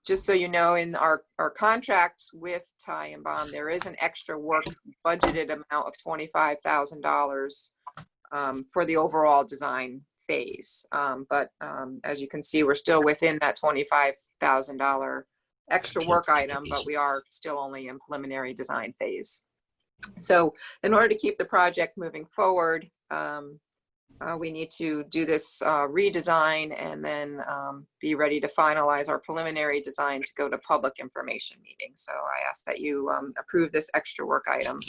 Just so you know, in our contract with Ty and Bond, there is an extra work budgeted amount of $25,000 for the overall design phase. But as you can see, we're still within that $25,000 extra work item, but we are still only in preliminary design phase. So in order to keep the project moving forward, we need to do this redesign and then be ready to finalize our preliminary design to go to public information meeting. So I ask that you approve this extra work item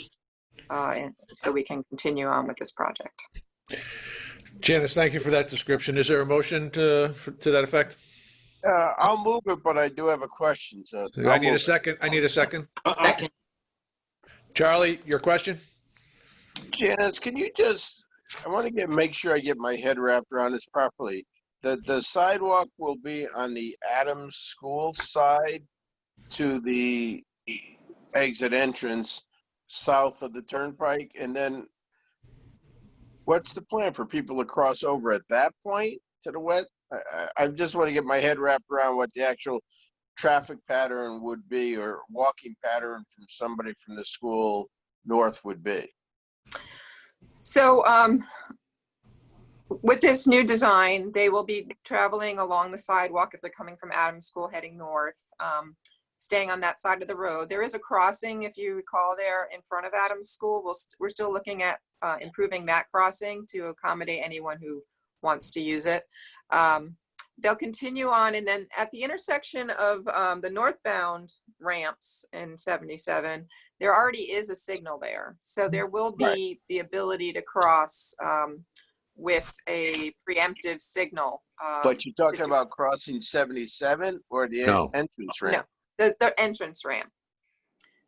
and so we can continue on with this project. Janice, thank you for that description. Is there a motion to that effect? I'll move it, but I do have a question. So I need a second. I need a second. Second. Charlie, your question? Janice, can you I want to make sure I get my head wrapped around this properly. The sidewalk will be on the Adams School side to the exit entrance south of the turnpike, and then what's the plan for people to cross over at that point to the west? I just want to get my head wrapped around what the actual traffic pattern would be, or walking pattern from somebody from the school north would be. So with this new design, they will be traveling along the sidewalk if they're coming from Adams School heading north, staying on that side of the road. There is a crossing, if you recall, there in front of Adams School. We're still looking at improving that crossing to accommodate anyone who wants to use it. They'll continue on, and then at the intersection of the northbound ramps in 77, there already is a signal there. So there will be the ability to cross with a preemptive signal. But you're talking about crossing 77 or the entrance ramp? No, the entrance ramp.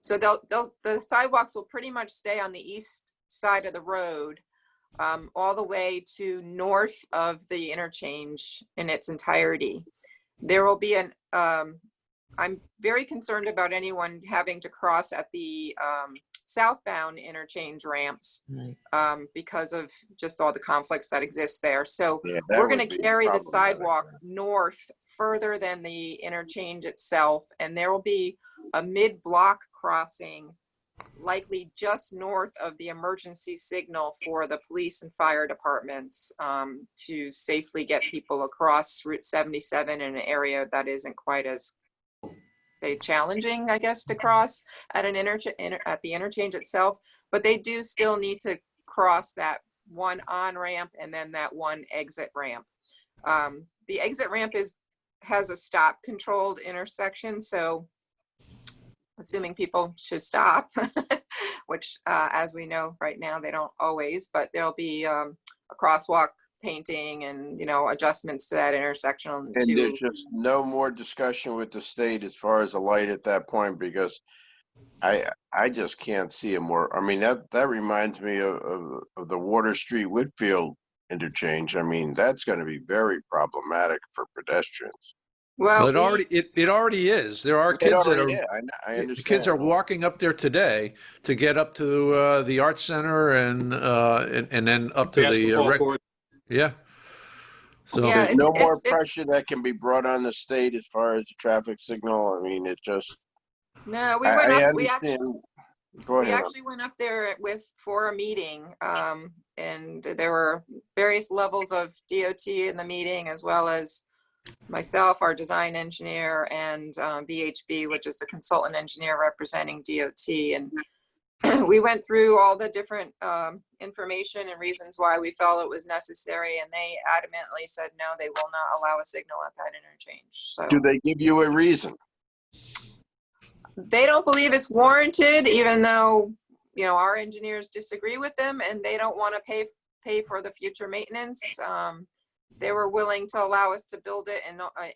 So the sidewalks will pretty much stay on the east side of the road all the way to north of the interchange in its entirety. There will be I'm very concerned about anyone having to cross at the southbound interchange ramps because of just all the conflicts that exist there. So we're going to carry the sidewalk north further than the interchange itself, and there will be a mid-block crossing likely just north of the emergency signal for the police and fire departments to safely get people across Route 77 in an area that isn't quite as challenging, I guess, to cross at an at the interchange itself. But they do still need to cross that one on ramp and then that one exit ramp. The exit ramp has a stop controlled intersection, so assuming people should stop, which as we know right now they don't always, but there'll be a crosswalk painting and adjustments to that intersection. And there's just no more discussion with the state as far as a light at that point, because I just can't see a more. I mean, that reminds me of the Water Street Whitfield interchange. I mean, that's going to be very problematic for pedestrians. Well, Well, it already it already is. There are kids that are Yeah, I the understand. kids are walking up there today to get up to the art center and then up to the Basketball court. yeah. So yeah, There's no more it's pressure that can be brought on the state as far as the traffic signal. I mean, it just, no, we I went up, understand. Go we ahead. actually went up there for a meeting, and there were various levels of DOT in the meeting, as well as myself, our design engineer, and VHB, which is the consultant engineer representing DOT. And we went through all the different information and reasons why we felt it was necessary, and they adamantly said no, they will not allow a signal at that interchange. So Do they give you a reason? they don't believe it's warranted, even though, you know, our engineers disagree with them, and they don't want to pay for the future maintenance. They were willing to allow us to build it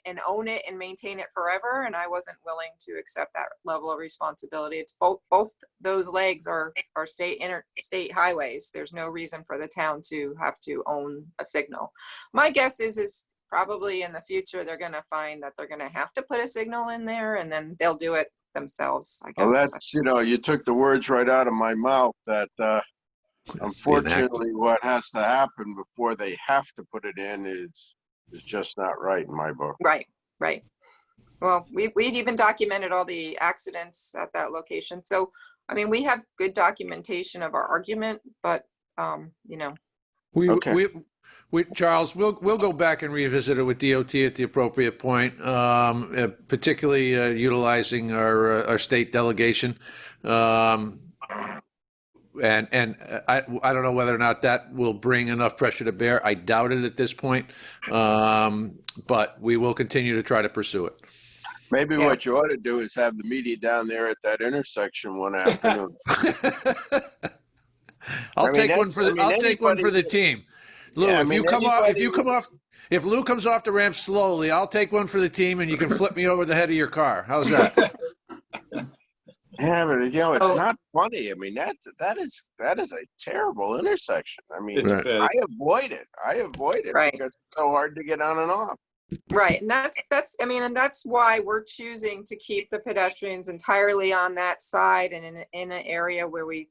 and own it and maintain it forever, and I wasn't willing to accept that level of responsibility. It's both those legs are interstate highways. There's no reason for the town to have to own a signal. My guess is probably in the future they're going to find that they're going to have to put a signal in there, and then they'll do it themselves, I guess. Well, that's, you took the words right out of my mouth that, unfortunately, what has to happen before they have to put it in is just not right in my book. Right. Well, we've even documented all the accidents at that location. So, I mean, we have good documentation of our argument, but, you know. Charles, we'll go back and revisit it with DOT at the appropriate point, particularly utilizing our state delegation. And I don't know whether or not that will bring enough pressure to bear. I doubt it at this point, but we will continue to try to pursue it. Maybe what you ought to do is have the meeting down there at that intersection one afternoon. I'll take one for the team. Lou, Yeah, if Lou comes off the ramp slowly, I'll take one for the team, and you can flip me over the head of your car. How's that? Yeah, but it's not funny. I mean, that is a terrible intersection. I mean, I avoid it Right. because it's so hard to get on and off. Right, and that's why we're choosing to keep the pedestrians entirely on that side and in an area where we're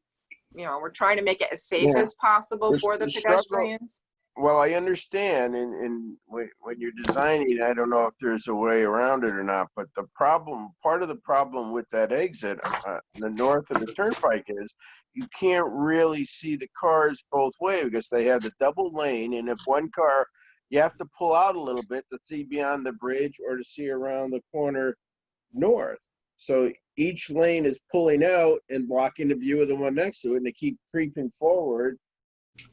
trying to make it as safe as possible for the pedestrians. Well, I understand, and when you're designing, I don't know if there's a way around it or not, but part of the problem with that exit, the north of the turnpike, is you can't really see the cars both ways because they have the double lane, and if one car, you have to pull out a little bit to see beyond the bridge or to see around the corner north. So each lane is pulling out and blocking the view of the one next to it, and they keep creeping forward.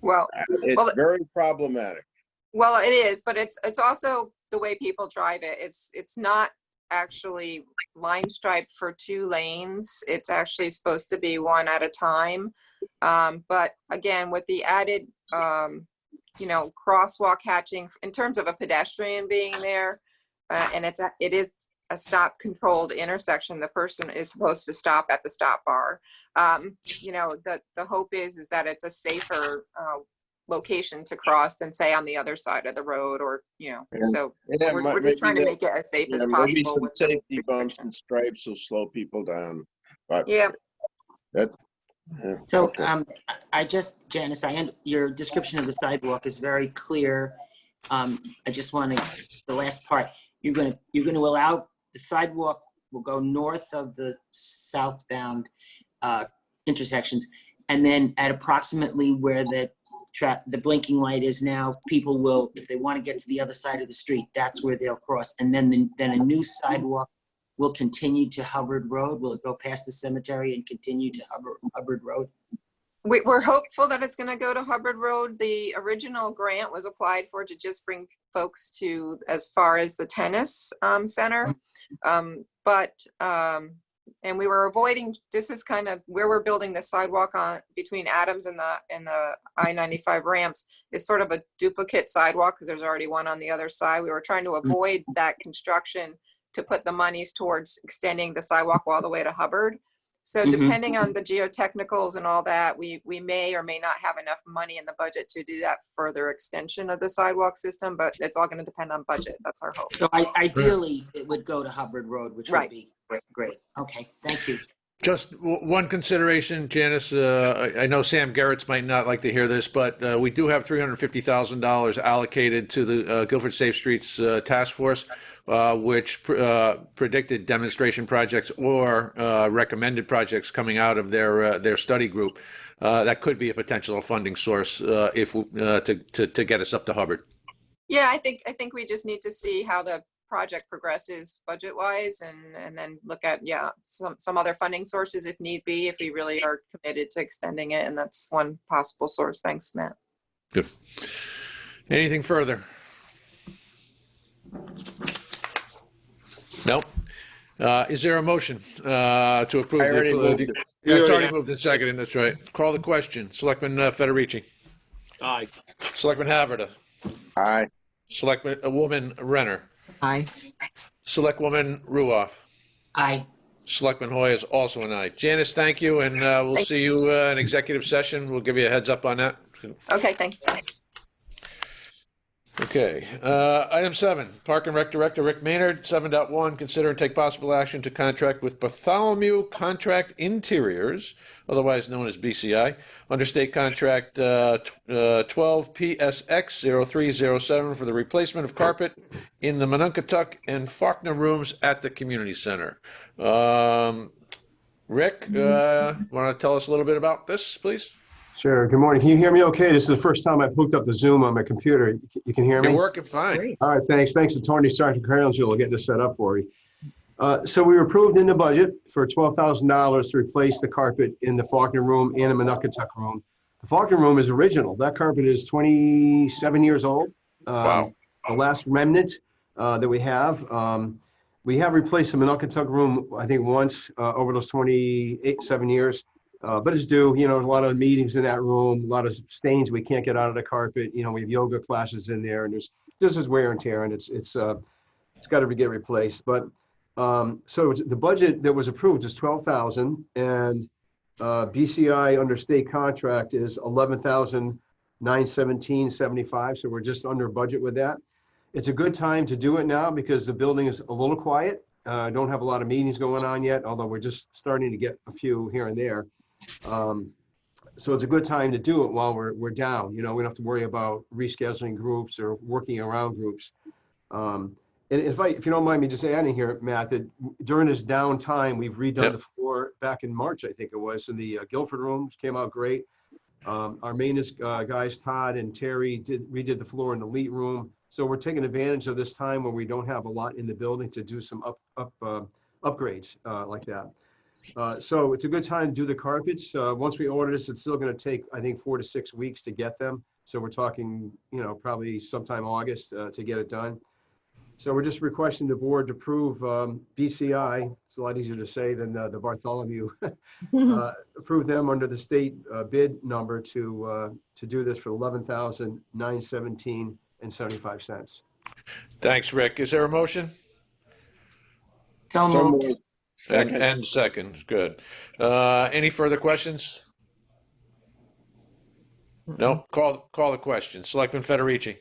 Well, it's very problematic. Well, it is, but it's also the way people drive it. It's not actually line striped for 2 lanes. It's actually supposed to be one at a time. But again, with the added, crosswalk hatching in terms of a pedestrian being there, and it is a stop controlled intersection. The person is supposed to stop at the stop bar. The hope is that it's a safer location to cross than say on the other side of the road, or we're just trying to make it as safe as possible. Maybe some safety bumps and stripes will slow people down. But So Janice, your description of the sidewalk is very clear. I just want the last part. You're going to allow the sidewalk will go north of the southbound intersections, and then at approximately where the blinking light is now, people will, if they want to get to the other side of the street, that's where they'll cross. And then a new sidewalk will continue to Hubbard Road. Will it go past the cemetery and continue to Hubbard Road? We're hopeful that it's going to go to Hubbard Road. The original grant was applied for to just bring folks to as far as the tennis center. And we were avoiding, this is kind of where we're building the sidewalk on between Adams and the I-95 ramps is sort of a duplicate sidewalk because there's already one on the other side. We were trying to avoid that construction to put the monies towards extending the sidewalk all the way to Hubbard. So Mhm. depending on the geotechnicals and all that, we may or may not have enough money in the budget to do that further extension of the sidewalk system, but it's all going to depend on budget. That's our hope. So ideally, it would go to Hubbard Road, which would Right. be great. Okay, thank you. Just one consideration, Janice, I know Sam Garrett's might not like to hear this, but we do have $350,000 allocated to the Guilford Safe Streets Task Force, which predicted demonstration projects or recommended projects coming out of their study group. That could be a potential funding source if to get us up to Hubbard. Yeah, I think we just need to see how the project progresses budget wise and then look at, some other funding sources if need be, if we really are committed to extending it. And that's one possible source. Thanks, Matt. Good. Anything further? No. Is there a motion to approve? I already moved it. Yeah, it's already moved and seconded. That's right. Call the question. Selectman Federici. Aye. Selectman Haverda. Aye. Selectman Woman Renner. Aye. Selectwoman Ruoff. Aye. Selectman Hoy is also an aye. Janice, thank you, and we'll Thank see you in executive session. We'll give you a heads up on that. Okay, thanks. Okay, item 7, Park and Rec Director Rick Maynard, 7.1, consider and take possible action to contract with Bartholomew Contract Interiors, otherwise known as BCI, under state contract 12 PSX 0307 for the replacement of carpet in the Monunketuck and Faulkner rooms at the community center. Rick, want to tell us a little bit about this, please? Sure. Good morning. Can you hear me okay? This is the first time I've hooked up the Zoom on my computer. You can hear me? You're working fine. All right, thanks. Thanks to Tony Sergeant Carolingel getting this set up for you. So we were approved in the budget for $12,000 to replace the carpet in the Faulkner room and the Monunketuck room. The Faulkner room is original. That carpet is 27 years old. Wow. The last remnant that we have. We have replaced the Monunketuck room, I think, once over those 7 years. But it's due, there's a lot of meetings in that room, a lot of stains we can't get out of the carpet. We have yoga classes in there, and there's just wear and tear, and it's got to get replaced. But so the budget that was approved is $12,000, and BCI under state contract is $11,917.75. So we're just under budget with that. It's a good time to do it now because the building is a little quiet. Don't have a lot of meetings going on yet, although we're just starting to get a few here and there. So it's a good time to do it while we're down. We don't have to worry about rescheduling groups or working around groups. And if you don't mind me just adding here, Matt, that during this downtime, we've redone the floor back in March, I think it was, and the Guilford rooms came out great. Our maintenance guys, Todd and Terry, redid the floor in the elite room. So we're taking advantage of this time where we don't have a lot in the building to do some upgrades like that. So it's a good time to do the carpets. Once we order this, it's still going to take, I think, 4 to 6 weeks to get them. So we're talking, probably sometime August to get it done. So we're just requesting the board to approve BCI. It's a lot easier to say than the Bartholomew. Approve them under the state bid number to do this for $11,917.75. Thanks, Rick. Is there a motion? So moved. Second. And second, good. Any further questions? No, call the question. Selectman Federici.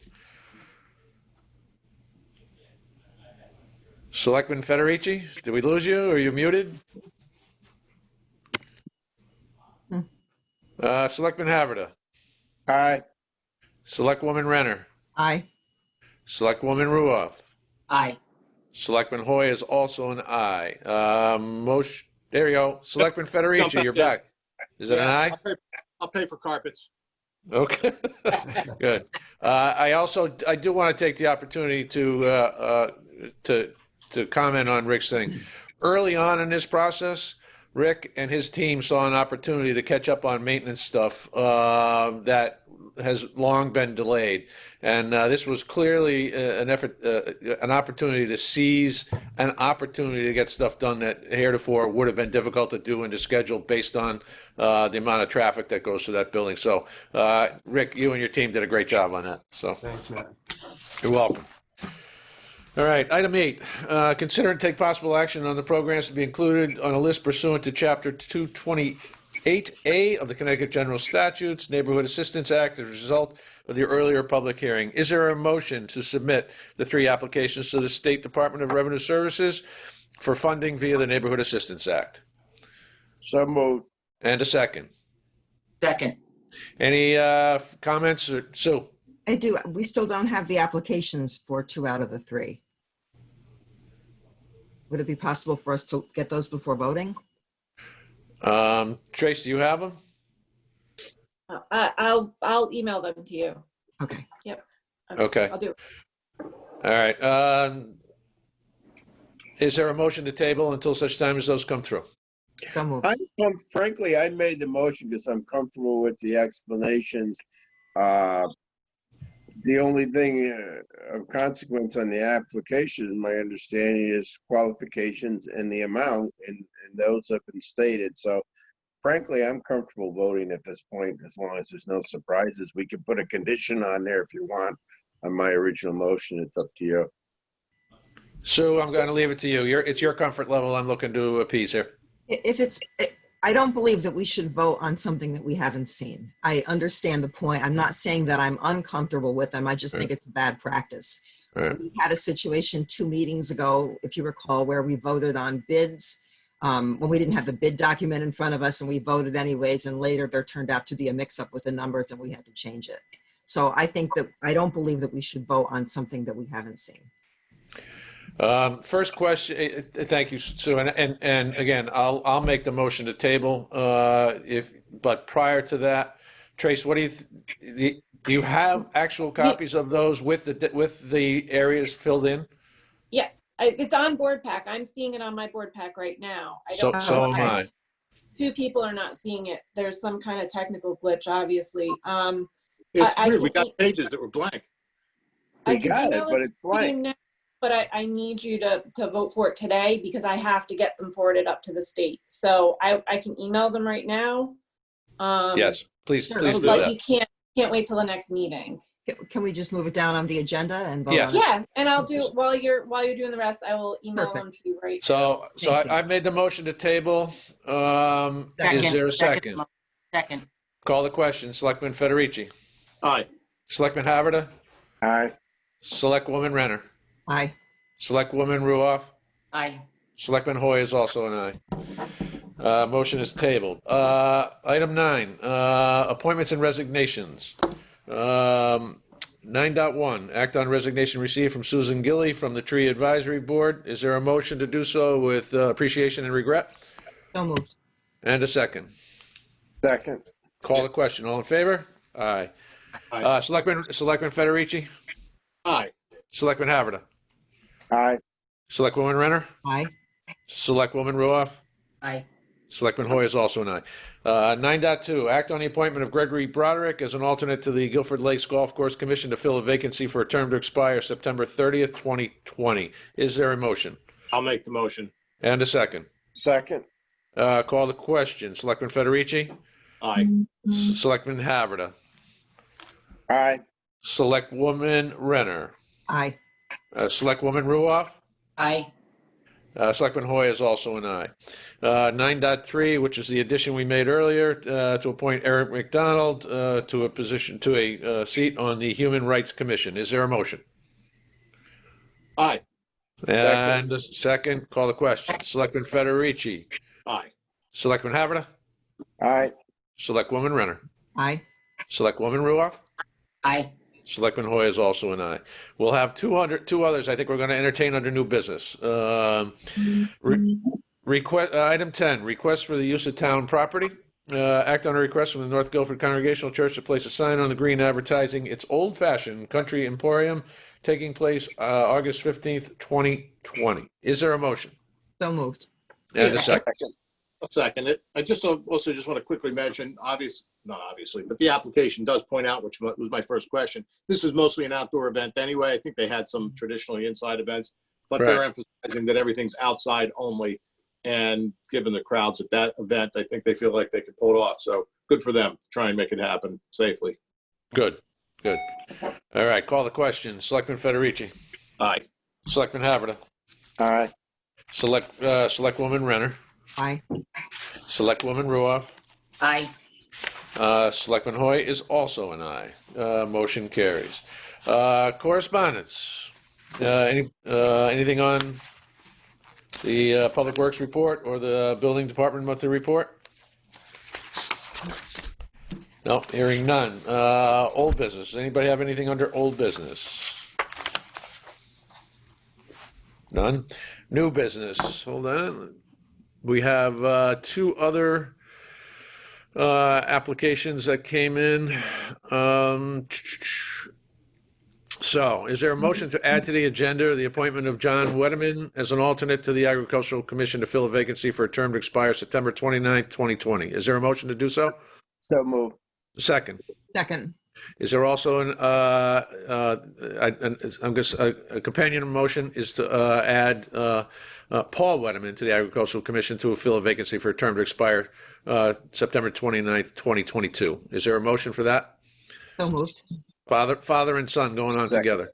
Selectman Federici, did we lose you? Are you muted? Selectman Haverda. Aye. Selectwoman Renner. Aye. Selectwoman Ruoff. Aye. Selectman Hoy is also an aye. Motion. There you go. Selectman Federici, you're back. Is it an aye? I'll pay for carpets. Okay. Good. I do want to take the opportunity to comment on Rick's thing. Early on in this process, Rick and his team saw an opportunity to catch up on maintenance stuff that has long been delayed. And this was clearly an opportunity to seize an opportunity to get stuff done that heretofore would have been difficult to do and to schedule based on the amount of traffic that goes to that building. So, Rick, you and your team did a great job on that. So, Thanks, Matt. you're welcome. All right, item 8, consider and take possible action on the programs to be included on a list pursuant to Chapter 228A of the Connecticut General Statutes, Neighborhood Assistance Act, as a result of the earlier public hearing. Is there a motion to submit the 3 applications to the State Department of Revenue Services for funding via the Neighborhood Assistance Act? So moved. And a second. Second. Any comments? Sue? I do. We still don't have the applications for 2 out of the 3. Would it be possible for us to get those before voting? Trace, do you have them? I'll email them to you. Okay. Yep. Okay. I'll do it. All right. Is there a motion to table until such time as those come through? So moved. Frankly, I made the motion because I'm comfortable with the explanations. The only thing of consequence on the application, my understanding, is qualifications and the amount, and those have been stated. So frankly, I'm comfortable voting at this point as long as there's no surprises. We can put a condition on there if you want on my original motion. It's up to you. Sue, I'm going to leave it to you. It's your comfort level I'm looking to appease here. I don't believe that we should vote on something that we haven't seen. I understand the point. I'm not saying that I'm uncomfortable with them. I just think it's a bad practice. Right. We had a situation 2 meetings ago, if you recall, where we voted on bids when we didn't have the bid document in front of us, and we voted anyways, and later there turned out to be a mix-up with the numbers and we had to change it. So I don't believe that we should vote on something that we haven't seen. First question, thank you, Sue, and again, I'll make the motion to table. But prior to that, Trace, what do you have actual copies of those with the areas filled in? Yes, it's on board pack. I'm seeing it on my board pack right now. So am I. 2 people are not seeing it. There's some kind of technical glitch, obviously. It's weird. We got pages that were blank. We got it, but it's blank. But I need you to vote for it today because I have to get them forwarded up to the state. So I can email them right now. Yes, please do but that. You can't wait till the next meeting. Can we just move it down on the agenda and vote Yes. on it? Yeah, and I'll do while you're doing the rest. I will email them to you right. So I made the motion to table. Is there a second? Second. Call the question. Selectman Federici. Aye. Selectman Haverda. Aye. Selectwoman Renner. Aye. Selectwoman Ruoff. Aye. Selectman Hoy is also an aye. Motion is tabled. Item 9, appointments and resignations. 9.1, act on resignation received from Susan Gilly from the Tree Advisory Board. Is there a motion to do so with appreciation and regret? So moved. And a second. Second. Call the question. All in favor? Aye. Aye. Selectman Federici? Aye. Selectman Haverda? Aye. Selectwoman Renner? Aye. Selectwoman Ruoff? Aye. Selectman Hoy is also an aye. 9.2, act on the appointment of Gregory Broderick as an alternate to the Guilford Lakes Golf Course Commission to fill a vacancy for a term to expire September 30th, 2020. Is there a motion? I'll make the motion. And a second. Second. Call the question. Selectman Federici? Aye. Selectman Haverda? Aye. Selectwoman Renner? Aye. Selectwoman Ruoff? Aye. Selectman Hoy is also an aye. 9.3, which is the addition we made earlier, to appoint Eric McDonald to a seat on the Human Rights Commission. Is there a motion? Aye. And a second, call the question. Selectman Federici? Aye. Selectman Haverda? Aye. Selectwoman Renner? Aye. Selectwoman Ruoff? Aye. Selectman Hoy is also an aye. We'll have two others I think we're going to entertain under new business. Item 10, request for the use of town property. Act on a request from the North Guilford Congregational Church to place a sign on the green advertising its old-fashioned country emporium taking place August 15th, 2020. Is there a motion? So moved. And a second. I'll second it. I also just want to quickly mention, not obviously, but the application does point out, which was my first question. This is mostly an outdoor event anyway. I think they had some traditionally inside events, but they're emphasizing that everything's outside only. And given the crowds at that event, I think they feel like they can pull it off. So good for them to try and make it happen safely. Good. All right, call the question. Selectman Federici? Aye. Selectman Haverda. Aye. Selectwoman Renner. Aye. Selectwoman Ruoff. Aye. Selectman Hoy is also an aye. Motion carries. Correspondence. Anything on the Public Works report or the Building Department monthly report? No, hearing none. Old business. Does anybody have anything under old business? None. New business. Hold on. We have two other applications that came in. So, is there a motion to add to the agenda the appointment of John Wedeman as an alternate to the Agricultural Commission to fill a vacancy for a term to expire September 29th, 2020? Is there a motion to do so? So moved. Second. Second. Is there also a companion motion is to add Paul Wedeman to the Agricultural Commission to fill a vacancy for a term to expire September 29th, 2022. Is there a motion for that? So moved. Father and son going on Second. together.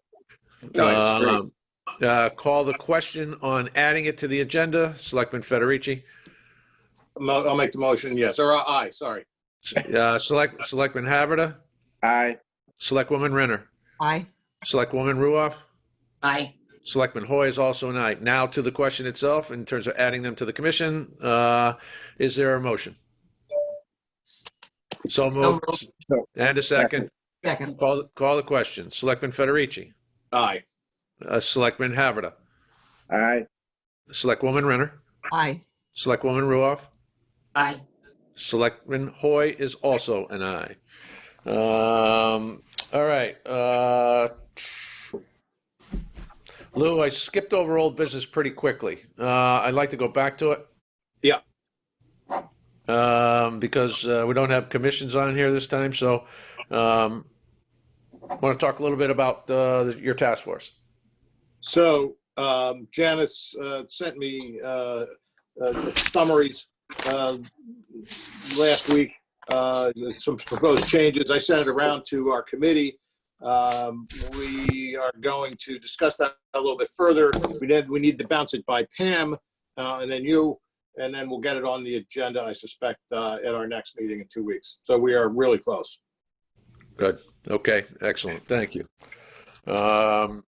Nice. Call the question on adding it to the agenda. Selectman Federici. I'll make the motion, yes, or aye, sorry. Selectman Haverda. Aye. Selectwoman Renner. Aye. Selectwoman Ruoff. Aye. Selectman Hoy is also an aye. Now to the question itself, in terms of adding them to the commission, is there a motion? So moved. And a second. Second. Call the question. Selectman Federici. Aye. Selectman Haverda. Aye. Selectwoman Renner. Aye. Selectwoman Ruoff. Aye. Selectman Hoy is also an aye. All right. Lou, I skipped over old business pretty quickly. I'd like to go back to it. Yeah. Because we don't have commissions on here this time, so I want to talk a little bit about your task force. So Janice sent me summaries last week, some proposed changes. I sent it around to our committee. We are going to discuss that a little bit further. We need to bounce it by Pam and then you, and then we'll get it on the agenda, I suspect, at our next meeting in 2 weeks. So we are really close. Good. Okay. Excellent. Thank you. All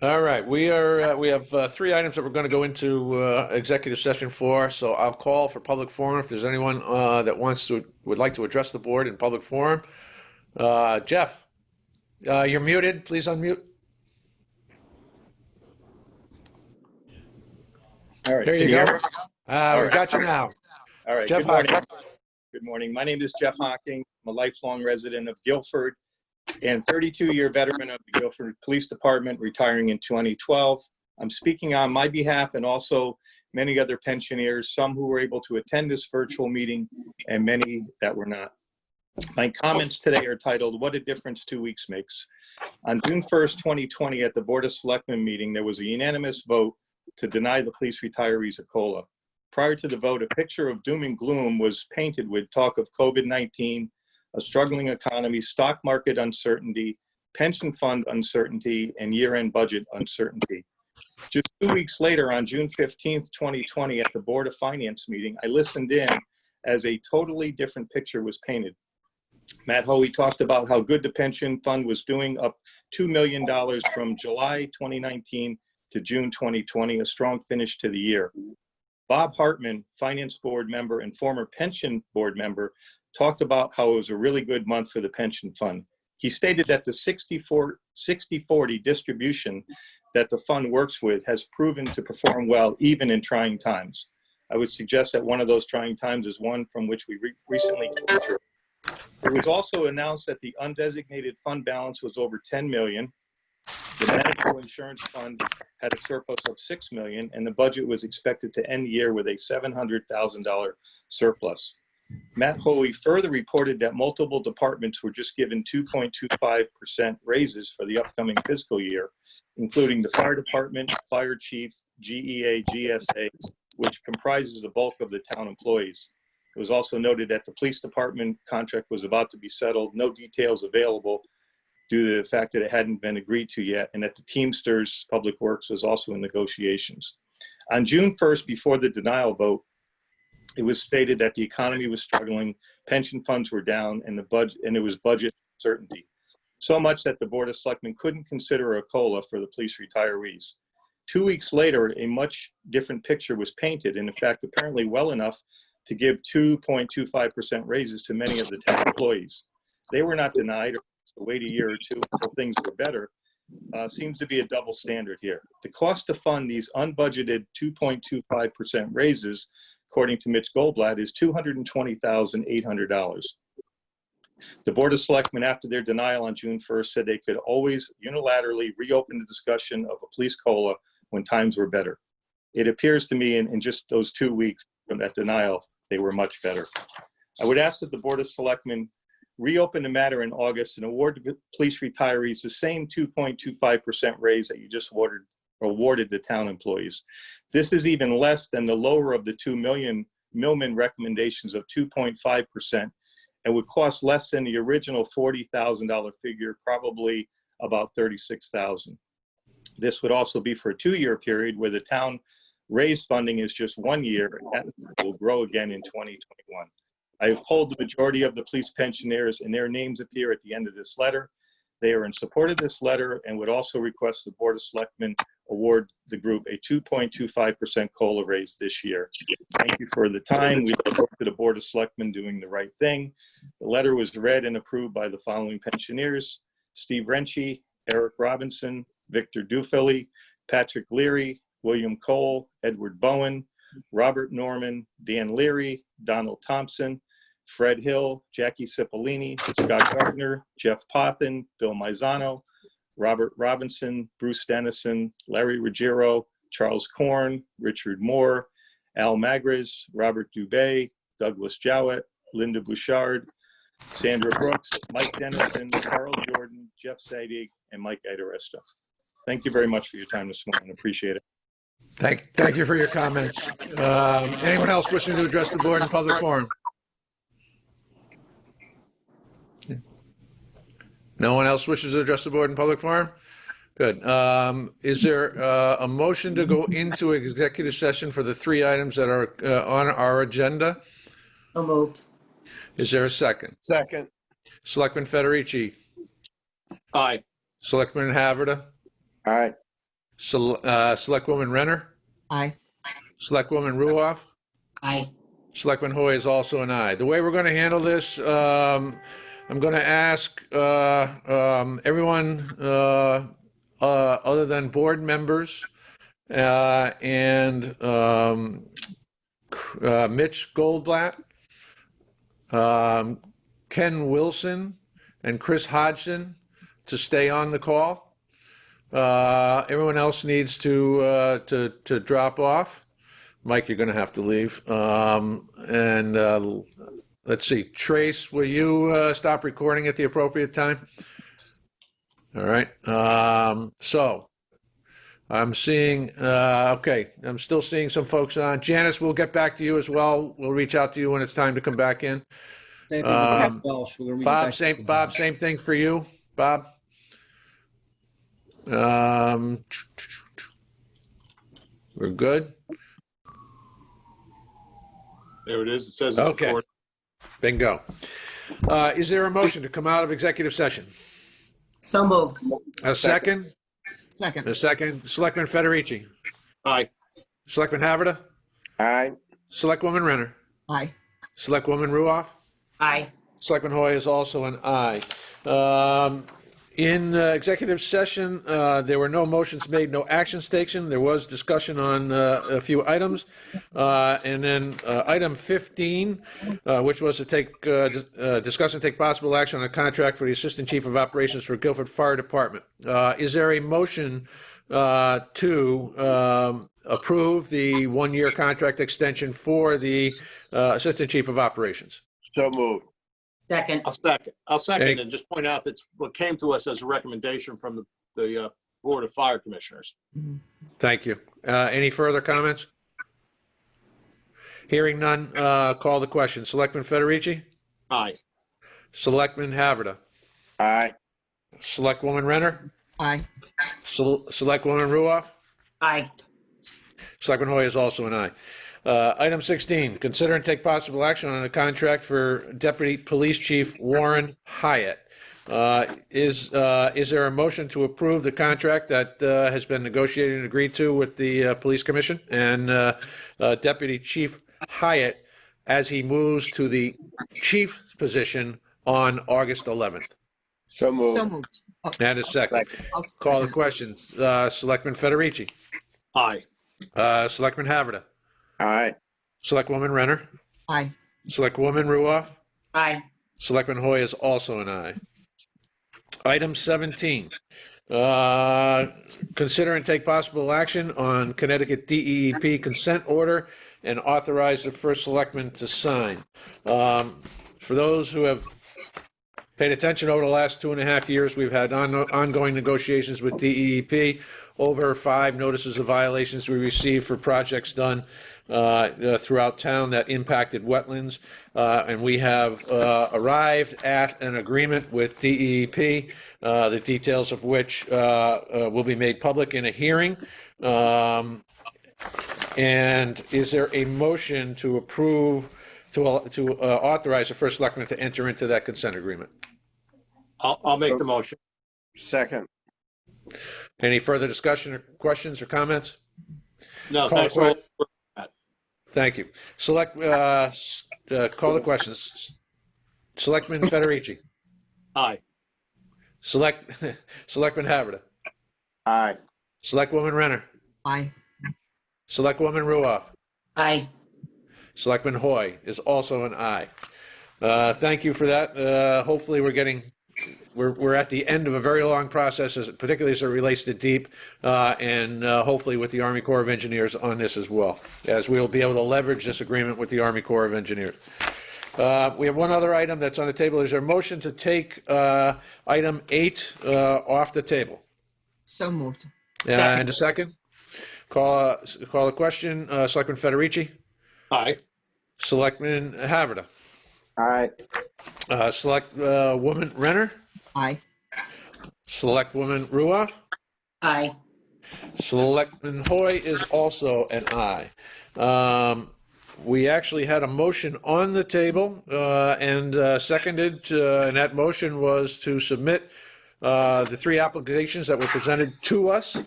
right. We have 3 items that we're going to go into executive session for. So I'll call for public forum if there's anyone that would like to address the board in public forum. Jeff, you're muted. Please unmute. All right. There you go. We got you now. All right. Jeff Good morning. Hawking. Good morning. My name is Jeff Hawking. I'm a lifelong resident of Guilford and 32-year veteran of the Guilford Police Department, retiring in 2012. I'm speaking on my behalf and also many other pensioners, some who were able to attend this virtual meeting and many that were not. My comments today are titled, "What a Difference 2 Weeks Makes." On June 1st, 2020, at the Board of Selectmen meeting, there was a unanimous vote to deny the police retirees a COLA. Prior to the vote, a picture of doom and gloom was painted with talk of COVID-19, a struggling economy, stock market uncertainty, pension fund uncertainty, and year-end budget uncertainty. Just 2 weeks later, on June 15th, 2020, at the Board of Finance meeting, I listened in as a totally different picture was painted. Matt Hoey talked about how good the pension fund was doing, up $2 million from July 2019 to June 2020, a strong finish to the year. Bob Hartman, finance board member and former pension board member, talked about how it was a really good month for the pension fund. He stated that the 60-40 distribution that the fund works with has proven to perform well even in trying times. I would suggest that one of those trying times is one from which we recently came through. It was also announced that the undesignated fund balance was over 10 million. The medical insurance fund had a surplus of 6 million, and the budget was expected to end the year with a $700,000 surplus. Matt Hoey further reported that multiple departments were just given 2.25% raises for the upcoming fiscal year, including the fire department, fire chief, GEA, GSA, which comprises the bulk of the town employees. It was also noted that the police department contract was about to be settled, no details available, due to the fact that it hadn't been agreed to yet, and that the Teamsters Public Works was also in negotiations. On June 1st, before the denial vote, it was stated that the economy was struggling, pension funds were down, and there was budget uncertainty. So much that the Board of Selectmen couldn't consider a COLA for the police retirees. 2 weeks later, a much different picture was painted, and in fact, apparently well enough to give 2.25% raises to many of the town employees. They were not denied, or to wait a year or two until things were better. Seems to be a double standard here. The cost to fund these unbudgeted 2.25% raises, according to Mitch Goldblatt, is $220,800. The Board of Selectmen, after their denial on June 1st, said they could always unilaterally reopen the discussion of a police COLA when times were better. It appears to me in just those 2 weeks from that denial, they were much better. I would ask that the Board of Selectmen reopen the matter in August and award the police retirees the same 2.25% raise that you just awarded the town employees. This is even less than the lower of the 2 million Millman recommendations of 2.5%, and would cost less than the original $40,000 figure, probably about $36,000. This would also be for a 2-year period where the town raised funding is just 1 year, and that will grow again in 2021. I have polled the majority of the police pensioners, and their names appear at the end of this letter. They are in support of this letter and would also request the Board of Selectmen award the group a 2.25% COLA raise this year. Thank you for the time. We look forward to the Board of Selectmen doing the right thing. The letter was read and approved by the following pensioners: Steve Renchie, Eric Robinson, Victor Dufilly, Patrick Leary, William Cole, Edward Bowen, Robert Norman, Dan Leary, Donald Thompson, Fred Hill, Jackie Cipollini, Scott Gardner, Jeff Pothin, Bill Maizano, Robert Robinson, Bruce Dennison, Larry Ruggiero, Charles Korn, Richard Moore, Al Magriz, Robert Dubay, Douglas Jowett, Linda Bouchard, Sandra Brooks, Mike Dennison, Carl Jordan, Jeff Sadig, and Mike Idaresta. Thank you very much for your time this morning. Appreciate it. Thank you for your comments. Anyone else wishing to address the board in public forum? No one else wishes to address the board in public forum? Good. Is there a motion to go into executive session for the 3 items that are on our agenda? So moved. Is there a second? Second. Selectman Federici? Aye. Selectman Haverda? Aye. Selectwoman Renner? Aye. Selectwoman Ruoff? Aye. Selectman Hoy is also an aye. The way we're going to handle this, I'm going to ask everyone other than board members and Mitch Goldblatt, Ken Wilson, and Chris Hodgson to stay on the call. Everyone else needs to drop off. Mike, you're going to have to leave. Let's see. Trace, will you stop recording at the appropriate time? All right. So I'm seeing, okay, I'm still seeing some folks on. Janice, we'll get back to you as well. We'll reach out to you when it's time to come back in. Same thing with Welsh. We're gonna reach Bob, back same, to Bob, same thing for you, Bob. We're good. There it is. It says it's Okay. recorded. Bingo. Is there a motion to come out of executive session? So moved. A second? Second. A second. Selectman Federici? Aye. Selectman Haverda? Aye. Selectwoman Renner? Aye. Selectwoman Ruoff? Aye. Selectman Hoy is also an aye. In executive session, there were no motions made, no actions taken. There was discussion on a few items. And then item 15, which was to discuss and take possible action on a contract for the Assistant Chief of Operations for Guilford Fire Department. Is there a motion to approve the 1-year contract extension for the Assistant Chief of Operations? So moved. Second. I'll second Any- and just point out that's what came to us as a recommendation from the Board of Fire Commissioners. Thank you. Any further comments? Hearing none, call the question. Selectman Federici? Aye. Selectman Haverda? Aye. Selectwoman Renner, Aye. Selectwoman Ruoff, Aye. Selectman Hoy is also an aye. Item 16, consider and take possible action on a contract for Deputy Police Chief Warren Hyatt. Is there a motion to approve the contract that has been negotiated and agreed to with the Police Commission and Deputy Chief Hyatt as he moves to the chief position on August 11th? So moved. So moved. Oh, And a second. I'll Call the second. questions. Selectman Federici, Aye. Selectman Haverda, Aye. Selectwoman Renner, Aye. Selectwoman Ruoff, Aye. Selectman Hoy is also an aye. Item 17, consider and take possible action on Connecticut DEEP consent order and authorize the first selectman to sign. For those who have paid attention over the last 2.5 years, we've had ongoing negotiations with DEEP. Over 5 notices of violations we received for projects done throughout town that impacted wetlands. And we have arrived at an agreement with DEEP, the details of which will be made public in a hearing. And is there a motion to approve, to authorize the first selectman to enter into that consent agreement? I'll make the motion. Second. Any further discussion or questions or comments? No, Call thanks the for que- all. Thank you. Call the questions. Selectman Federici, Aye. Selectman Haverda, Aye. Selectwoman Renner, Aye. Selectwoman Ruoff, Aye. Selectman Hoy is also an aye. Thank you for that. Hopefully we're at the end of a very long process, particularly as it relates to DEEP, and hopefully with the Army Corps of Engineers on this as well, as we'll be able to leverage this agreement with the Army Corps of Engineers. We have one other item that's on the table. Is there a motion to take item 8 off the table? So moved. And a second? Call the question. Selectman Federici? Aye. Selectman Haverda? Aye. Woman Renner? Aye. Selectwoman Ruoff? Aye. Selectman Hoy is also an aye. We actually had a motion on the table and seconded, and that motion was to submit the 3 applications that were presented to us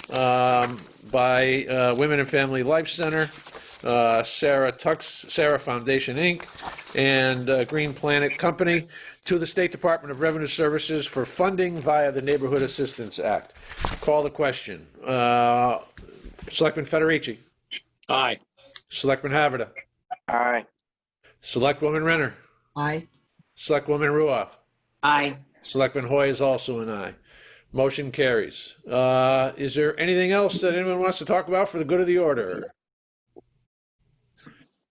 by Women and Family Life Center, Sara Foundation, Inc., and Green Planet Company to the State Department of Revenue Services for funding via the Neighborhood Assistance Act. Call the question. Selectman Federici? Aye. Selectman Haverda? Aye. Selectwoman Renner? Aye. Selectwoman Ruoff? Aye. Selectman Hoy is also an aye. Motion carries. Is there anything else that anyone wants to talk about for the good of the order?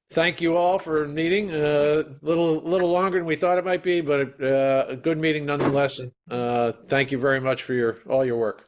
Thank you all for meeting. Little longer than we thought it might be, but a good meeting nonetheless. Thank you very much for all your work.